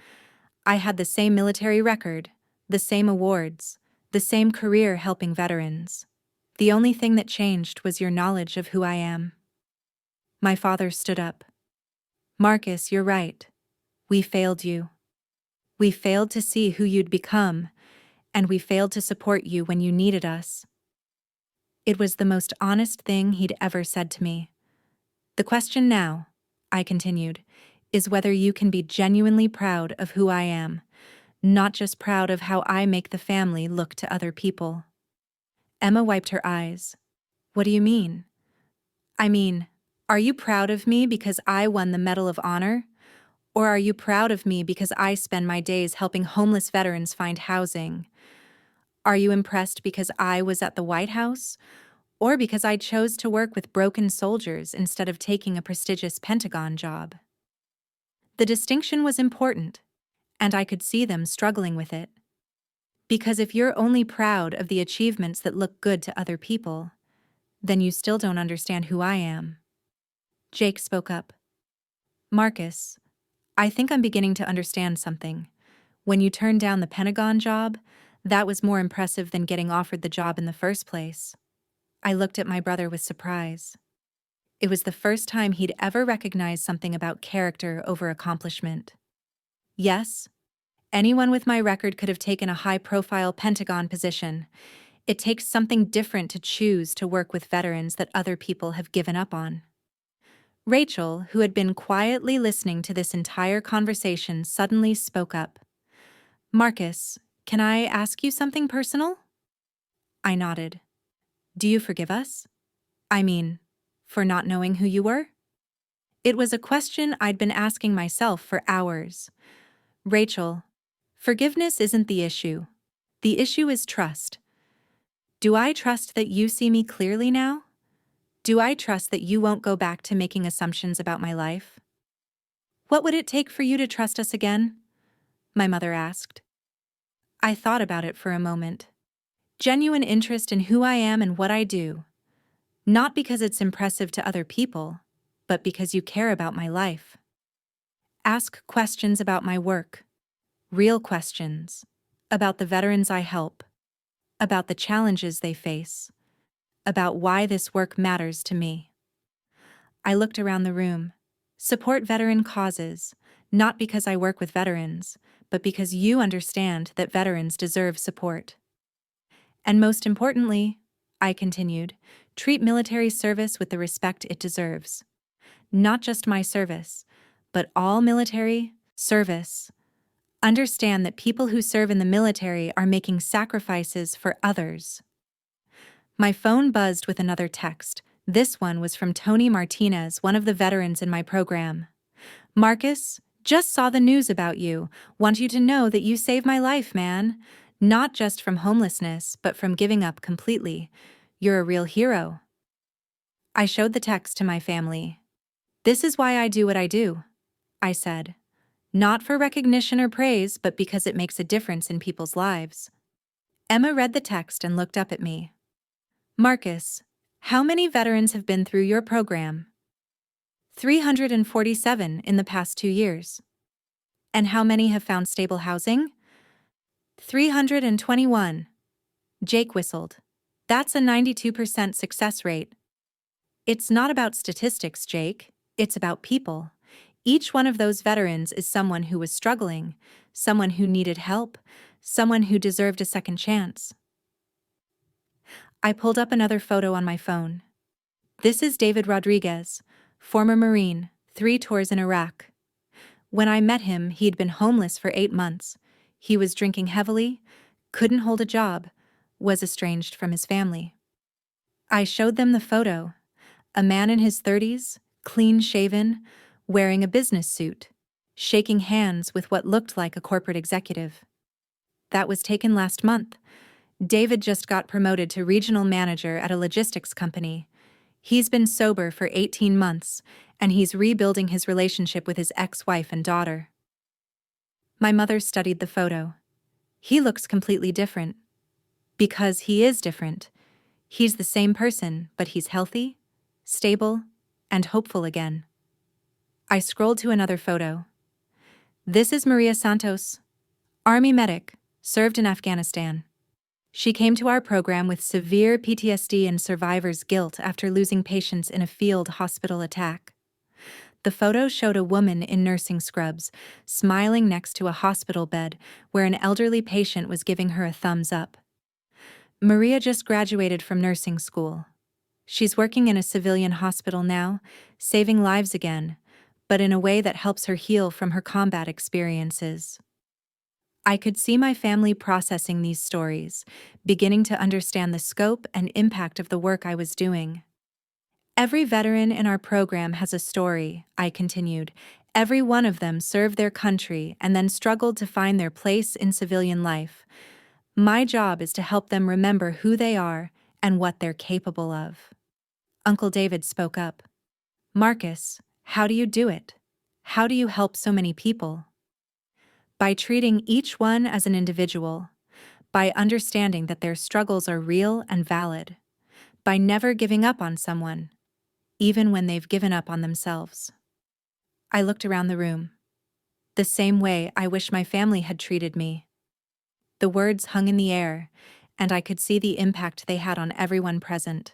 I had the same military record, the same awards, the same career helping veterans. The only thing that changed was your knowledge of who I am. My father stood up. Marcus, you're right. We failed you. We failed to see who you'd become, and we failed to support you when you needed us. It was the most honest thing he'd ever said to me. The question now, I continued, is whether you can be genuinely proud of who I am, not just proud of how I make the family look to other people. Emma wiped her eyes. What do you mean? I mean, are you proud of me because I won the Medal of Honor? Or are you proud of me because I spend my days helping homeless veterans find housing? Are you impressed because I was at the White House? Or because I chose to work with broken soldiers instead of taking a prestigious Pentagon job? The distinction was important, and I could see them struggling with it. Because if you're only proud of the achievements that look good to other people, then you still don't understand who I am. Jake spoke up. Marcus, I think I'm beginning to understand something. When you turned down the Pentagon job, that was more impressive than getting offered the job in the first place. I looked at my brother with surprise. It was the first time he'd ever recognized something about character over accomplishment. Yes, anyone with my record could have taken a high-profile Pentagon position. It takes something different to choose to work with veterans that other people have given up on. Rachel, who had been quietly listening to this entire conversation, suddenly spoke up. Marcus, can I ask you something personal? I nodded. Do you forgive us? I mean, for not knowing who you were? It was a question I'd been asking myself for hours. Rachel, forgiveness isn't the issue. The issue is trust. Do I trust that you see me clearly now? Do I trust that you won't go back to making assumptions about my life? What would it take for you to trust us again? My mother asked. I thought about it for a moment. Genuine interest in who I am and what I do. Not because it's impressive to other people, but because you care about my life. Ask questions about my work. Real questions. About the veterans I help. About the challenges they face. About why this work matters to me. I looked around the room. Support veteran causes, not because I work with veterans, but because you understand that veterans deserve support. And most importantly, I continued, treat military service with the respect it deserves. Not just my service, but all military service. Understand that people who serve in the military are making sacrifices for others. My phone buzzed with another text. This one was from Tony Martinez, one of the veterans in my program. Marcus, just saw the news about you. Want you to know that you saved my life, man. Not just from homelessness, but from giving up completely. You're a real hero. I showed the text to my family. This is why I do what I do, I said. Not for recognition or praise, but because it makes a difference in people's lives. Emma read the text and looked up at me. Marcus, how many veterans have been through your program? 347 in the past 2 years. And how many have found stable housing? 321. Jake whistled. That's a 92% success rate. It's not about statistics, Jake. It's about people. Each one of those veterans is someone who was struggling, someone who needed help, someone who deserved a second chance. I pulled up another photo on my phone. This is David Rodriguez, former Marine, 3 tours in Iraq. When I met him, he'd been homeless for 8 months. He was drinking heavily, couldn't hold a job, was estranged from his family. I showed them the photo. A man in his 30s, clean-shaven, wearing a business suit, shaking hands with what looked like a corporate executive. That was taken last month. David just got promoted to regional manager at a logistics company. He's been sober for 18 months, and he's rebuilding his relationship with his ex-wife and daughter. My mother studied the photo. He looks completely different. Because he is different. He's the same person, but he's healthy, stable, and hopeful again. I scrolled to another photo. This is Maria Santos, Army medic, served in Afghanistan. She came to our program with severe PTSD and survivor's guilt after losing patients in a field hospital attack. The photo showed a woman in nursing scrubs, smiling next to a hospital bed where an elderly patient was giving her a thumbs up. Maria just graduated from nursing school. She's working in a civilian hospital now, saving lives again, but in a way that helps her heal from her combat experiences. I could see my family processing these stories, beginning to understand the scope and impact of the work I was doing. Every veteran in our program has a story, I continued. Every one of them served their country and then struggled to find their place in civilian life. My job is to help them remember who they are and what they're capable of. Uncle David spoke up. Marcus, how do you do it? How do you help so many people? By treating each one as an individual, by understanding that their struggles are real and valid, by never giving up on someone, even when they've given up on themselves. I looked around the room. The same way I wish my family had treated me. The words hung in the air, and I could see the impact they had on everyone present.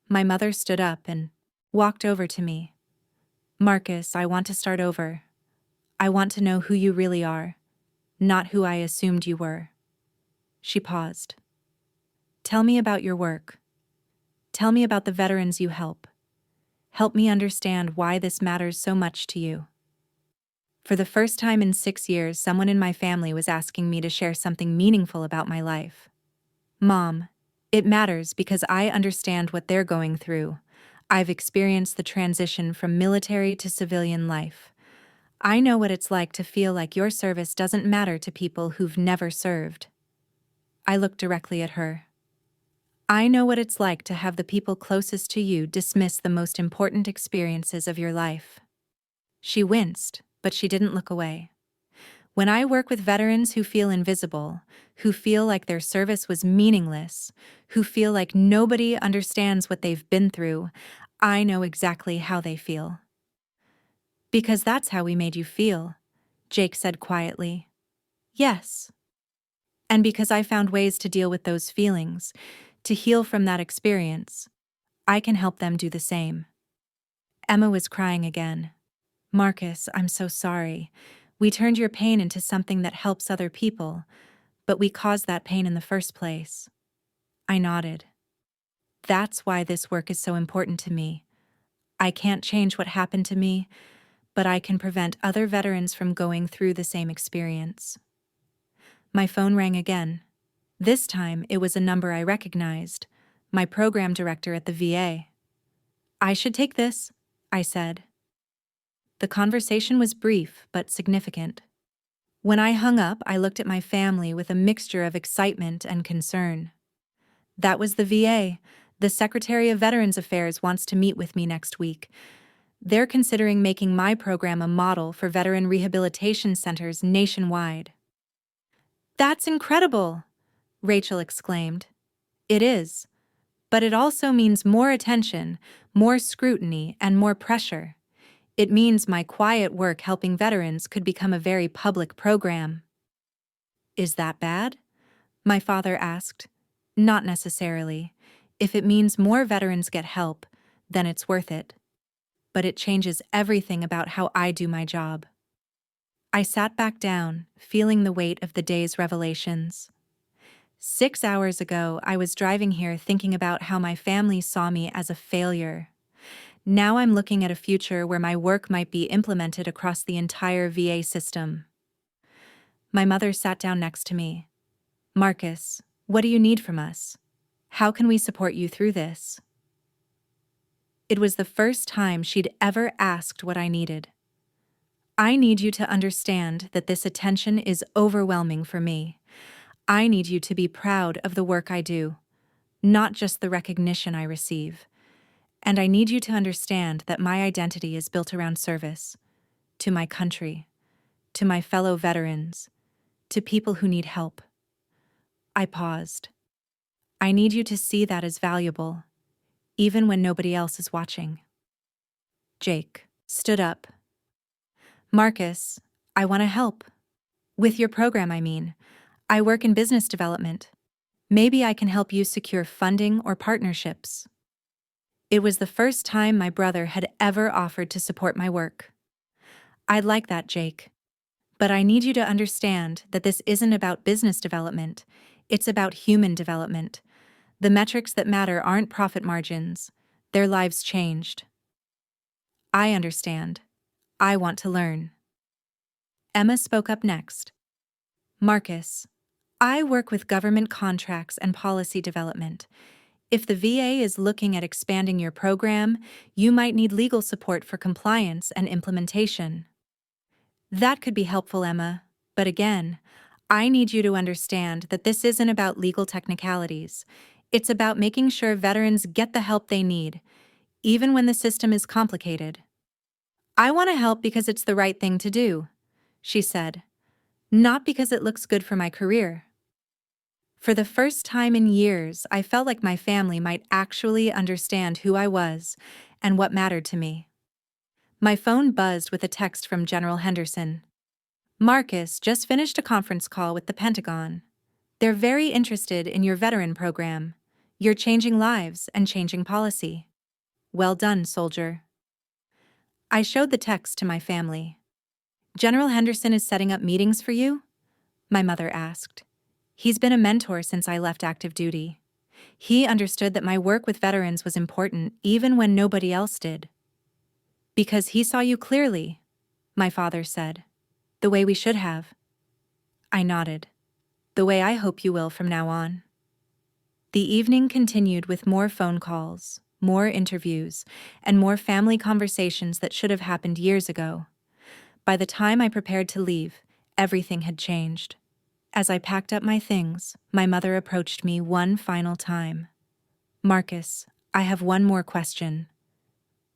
My mother stood up and walked over to me. Marcus, I want to start over. I want to know who you really are, not who I assumed you were. She paused. Tell me about your work. Tell me about the veterans you help. Help me understand why this matters so much to you. For the first time in 6 years, someone in my family was asking me to share something meaningful about my life. Mom, it matters because I understand what they're going through. I've experienced the transition from military to civilian life. I know what it's like to feel like your service doesn't matter to people who've never served. I looked directly at her. I know what it's like to have the people closest to you dismiss the most important experiences of your life. She winced, but she didn't look away. When I work with veterans who feel invisible, who feel like their service was meaningless, who feel like nobody understands what they've been through, I know exactly how they feel. Because that's how we made you feel, Jake said quietly. Yes. And because I found ways to deal with those feelings, to heal from that experience, I can help them do the same. Emma was crying again. Marcus, I'm so sorry. We turned your pain into something that helps other people, but we caused that pain in the first place. I nodded. That's why this work is so important to me. I can't change what happened to me, but I can prevent other veterans from going through the same experience. My phone rang again. This time it was a number I recognized, my program director at the VA. I should take this, I said. The conversation was brief but significant. When I hung up, I looked at my family with a mixture of excitement and concern. That was the VA. The Secretary of Veterans Affairs wants to meet with me next week. They're considering making my program a model for veteran rehabilitation centers nationwide. That's incredible, Rachel exclaimed. It is, but it also means more attention, more scrutiny, and more pressure. It means my quiet work helping veterans could become a very public program. Is that bad? My father asked. Not necessarily. If it means more veterans get help, then it's worth it. But it changes everything about how I do my job. I sat back down, feeling the weight of the day's revelations. 6 hours ago, I was driving here thinking about how my family saw me as a failure. Now I'm looking at a future where my work might be implemented across the entire VA system. My mother sat down next to me. Marcus, what do you need from us? How can we support you through this? It was the first time she'd ever asked what I needed. I need you to understand that this attention is overwhelming for me. I need you to be proud of the work I do, not just the recognition I receive. And I need you to understand that my identity is built around service to my country, to my fellow veterans, to people who need help. I paused. I need you to see that as valuable, even when nobody else is watching. Jake stood up. Marcus, I want to help. With your program, I mean. I work in business development. Maybe I can help you secure funding or partnerships. It was the first time my brother had ever offered to support my work. I'd like that, Jake. But I need you to understand that this isn't about business development. It's about human development. The metrics that matter aren't profit margins. Their lives changed. I understand. I want to learn. Emma spoke up next. Marcus, I work with government contracts and policy development. If the VA is looking at expanding your program, you might need legal support for compliance and implementation. That could be helpful, Emma, but again, I need you to understand that this isn't about legal technicalities. It's about making sure veterans get the help they need, even when the system is complicated. I want to help because it's the right thing to do, she said, not because it looks good for my career. For the first time in years, I felt like my family might actually understand who I was and what mattered to me. My phone buzzed with a text from General Henderson. Marcus just finished a conference call with the Pentagon. They're very interested in your veteran program. You're changing lives and changing policy. Well done, soldier. I showed the text to my family. General Henderson is setting up meetings for you? My mother asked. He's been a mentor since I left active duty. He understood that my work with veterans was important even when nobody else did. Because he saw you clearly, my father said. The way we should have. I nodded. The way I hope you will from now on. The evening continued with more phone calls, more interviews, and more family conversations that should have happened years ago. By the time I prepared to leave, everything had changed. As I packed up my things, my mother approached me one final time. Marcus, I have one more question.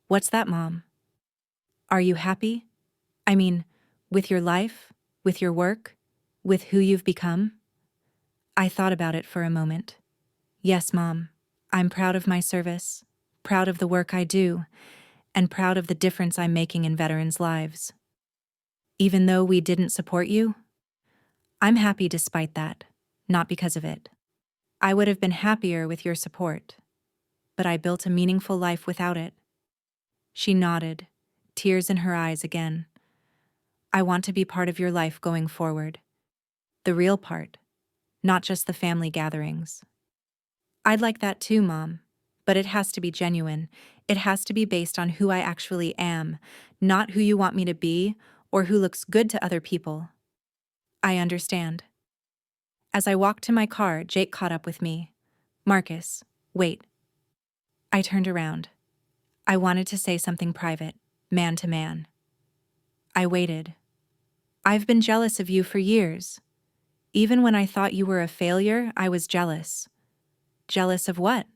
What's that, Mom? Are you happy? I mean, with your life, with your work, with who you've become? I thought about it for a moment. Yes, Mom, I'm proud of my service, proud of the work I do, and proud of the difference I'm making in veterans' lives. Even though we didn't support you, I'm happy despite that, not because of it. I would have been happier with your support, but I built a meaningful life without it. She nodded, tears in her eyes again. I want to be part of your life going forward. The real part, not just the family gatherings. I'd like that too, Mom, but it has to be genuine. It has to be based on who I actually am, not who you want me to be or who looks good to other people. I understand. As I walked to my car, Jake caught up with me. Marcus, wait. I turned around. I wanted to say something private, man to man. I waited. I've been jealous of you for years. Even when I thought you were a failure, I was jealous. Jealous of what?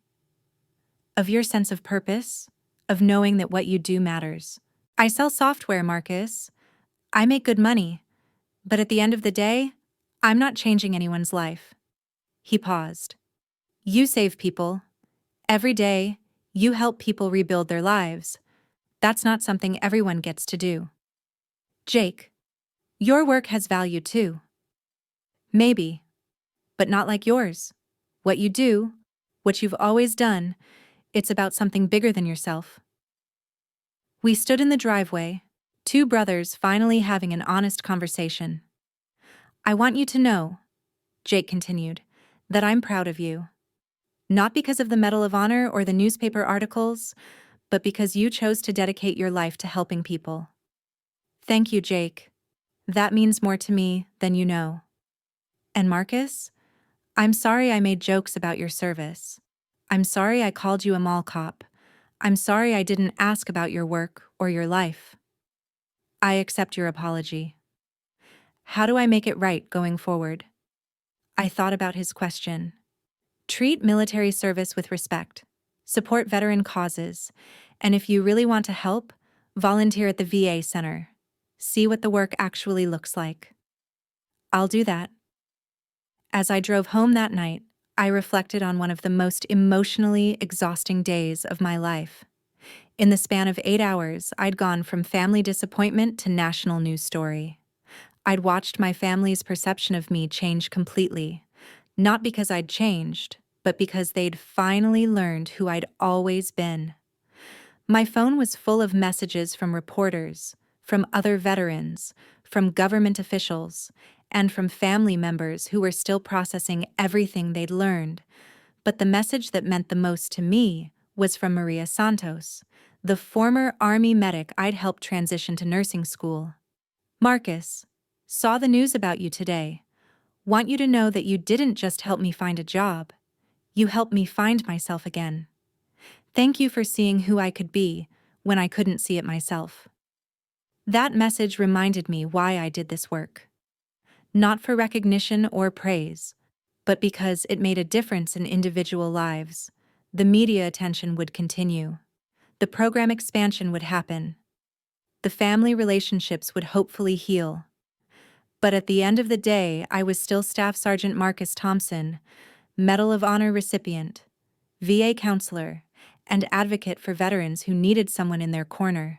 Of your sense of purpose, of knowing that what you do matters. I sell software, Marcus. I make good money. But at the end of the day, I'm not changing anyone's life. He paused. You save people. Every day, you help people rebuild their lives. That's not something everyone gets to do. Jake, your work has value too. Maybe, but not like yours. What you do, what you've always done, it's about something bigger than yourself. We stood in the driveway, two brothers finally having an honest conversation. I want you to know, Jake continued, that I'm proud of you. Not because of the Medal of Honor or the newspaper articles, but because you chose to dedicate your life to helping people. Thank you, Jake. That means more to me than you know. And Marcus, I'm sorry I made jokes about your service. I'm sorry I called you a mall cop. I'm sorry I didn't ask about your work or your life. I accept your apology. How do I make it right going forward? I thought about his question. Treat military service with respect. Support veteran causes. And if you really want to help, volunteer at the VA center. See what the work actually looks like. I'll do that. As I drove home that night, I reflected on one of the most emotionally exhausting days of my life. In the span of 8 hours, I'd gone from family disappointment to national news story. I'd watched my family's perception of me change completely, not because I'd changed, but because they'd finally learned who I'd always been. My phone was full of messages from reporters, from other veterans, from government officials, and from family members who were still processing everything they'd learned. But the message that meant the most to me was from Maria Santos, the former Army medic I'd helped transition to nursing school. Marcus, saw the news about you today. Want you to know that you didn't just help me find a job. You helped me find myself again. Thank you for seeing who I could be when I couldn't see it myself. That message reminded me why I did this work. Not for recognition or praise, but because it made a difference in individual lives. The media attention would continue. The program expansion would happen. The family relationships would hopefully heal. But at the end of the day, I was still Staff Sergeant Marcus Thompson, Medal of Honor recipient, VA counselor, and advocate for veterans who needed someone in their corner.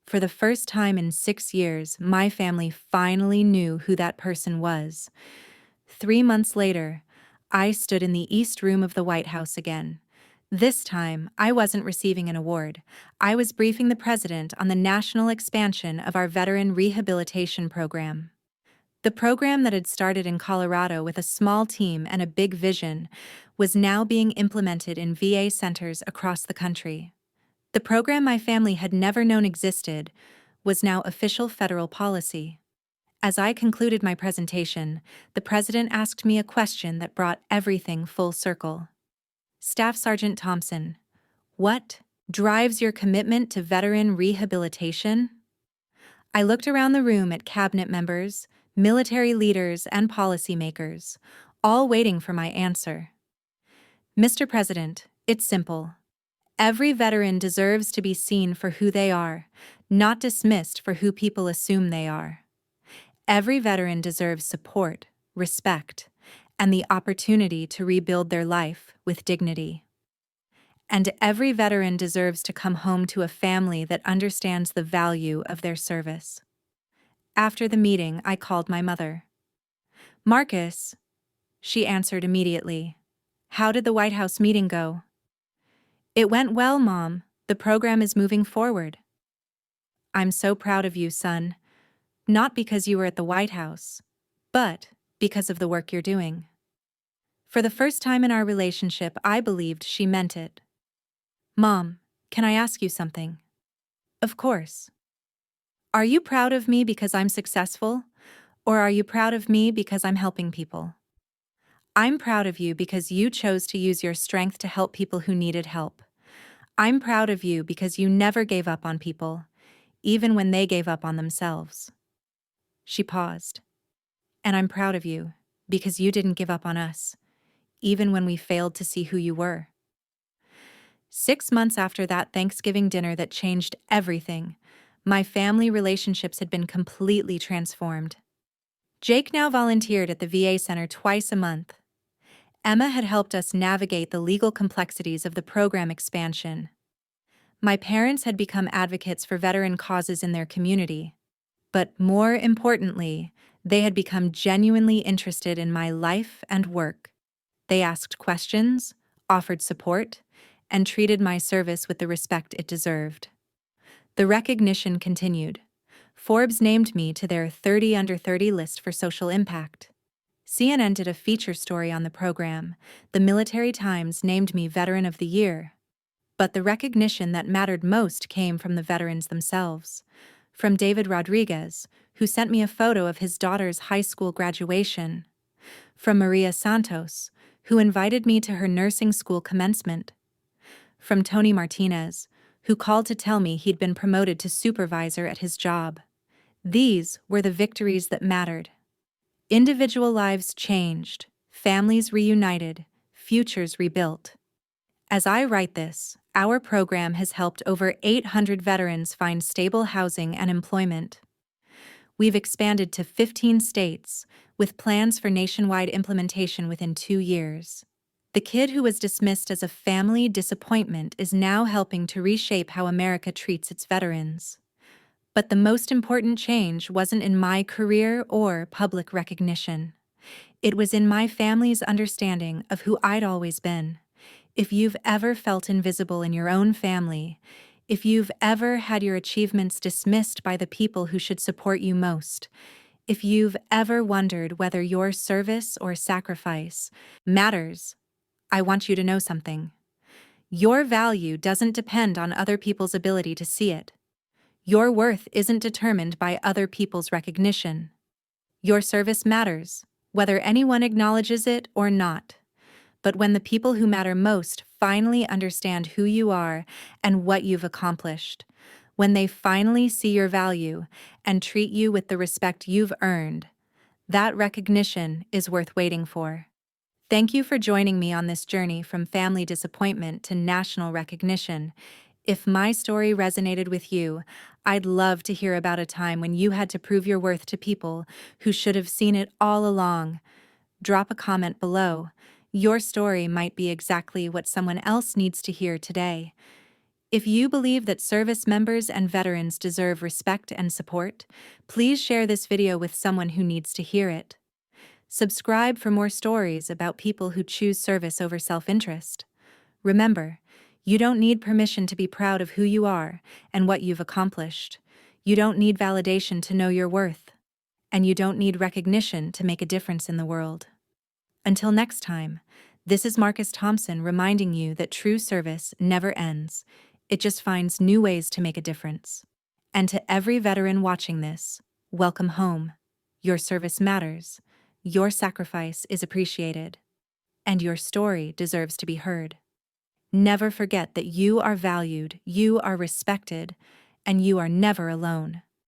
For the first time in 6 years, my family finally knew who that person was. 3 months later, I stood in the East Room of the White House again. This time, I wasn't receiving an award. I was briefing the president on the national expansion of our veteran rehabilitation program. The program that had started in Colorado with a small team and a big vision was now being implemented in VA centers across the country. The program my family had never known existed was now official federal policy. As I concluded my presentation, the president asked me a question that brought everything full circle. Staff Sergeant Thompson, what drives your commitment to veteran rehabilitation? I looked around the room at cabinet members, military leaders, and policymakers, all waiting for my answer. Mr. President, it's simple. Every veteran deserves to be seen for who they are, not dismissed for who people assume they are. Every veteran deserves support, respect, and the opportunity to rebuild their life with dignity. And every veteran deserves to come home to a family that understands the value of their service. After the meeting, I called my mother. Marcus, she answered immediately. How did the White House meeting go? It went well, Mom. The program is moving forward. I'm so proud of you, son. Not because you were at the White House, but because of the work you're doing. For the first time in our relationship, I believed she meant it. Mom, can I ask you something? Of course. Are you proud of me because I'm successful, or are you proud of me because I'm helping people? I'm proud of you because you chose to use your strength to help people who needed help. I'm proud of you because you never gave up on people, even when they gave up on themselves. She paused. And I'm proud of you because you didn't give up on us, even when we failed to see who you were. 6 months after that Thanksgiving dinner that changed everything, my family relationships had been completely transformed. Jake now volunteered at the VA center twice a month. Emma had helped us navigate the legal complexities of the program expansion. My parents had become advocates for veteran causes in their community. But more importantly, they had become genuinely interested in my life and work. They asked questions, offered support, and treated my service with the respect it deserved. The recognition continued. Forbes named me to their 30 Under 30 list for social impact. CNN did a feature story on the program. The Military Times named me Veteran of the Year. But the recognition that mattered most came from the veterans themselves. From David Rodriguez, who sent me a photo of his daughter's high school graduation. From Maria Santos, who invited me to her nursing school commencement. From Tony Martinez, who called to tell me he'd been promoted to supervisor at his job. These were the victories that mattered. Individual lives changed, families reunited, futures rebuilt. As I write this, our program has helped over 800 veterans find stable housing and employment. We've expanded to 15 states, with plans for nationwide implementation within 2 years. The kid who was dismissed as a family disappointment is now helping to reshape how America treats its veterans. But the most important change wasn't in my career or public recognition. It was in my family's understanding of who I'd always been. If you've ever felt invisible in your own family, if you've ever had your achievements dismissed by the people who should support you most, if you've ever wondered whether your service or sacrifice matters, I want you to know something. Your value doesn't depend on other people's ability to see it. Your worth isn't determined by other people's recognition. Your service matters, whether anyone acknowledges it or not. But when the people who matter most finally understand who you are and what you've accomplished, when they finally see your value and treat you with the respect you've earned, that recognition is worth waiting for. Thank you for joining me on this journey from family disappointment to national recognition. If my story resonated with you, I'd love to hear about a time when you had to prove your worth to people who should have seen it all along. Drop a comment below. Your story might be exactly what someone else needs to hear today. If you believe that service members and veterans deserve respect and support, please share this video with someone who needs to hear it. Subscribe for more stories about people who choose service over self-interest. Remember, you don't need permission to be proud of who you are and what you've accomplished. You don't need validation to know your worth. And you don't need recognition to make a difference in the world. Until next time, this is Marcus Thompson reminding you that true service never ends. It just finds new ways to make a difference. And to every veteran watching this, welcome home. Your service matters. Your sacrifice is appreciated. And your story deserves to be heard. Never forget that you are valued, you are respected, and you are never alone.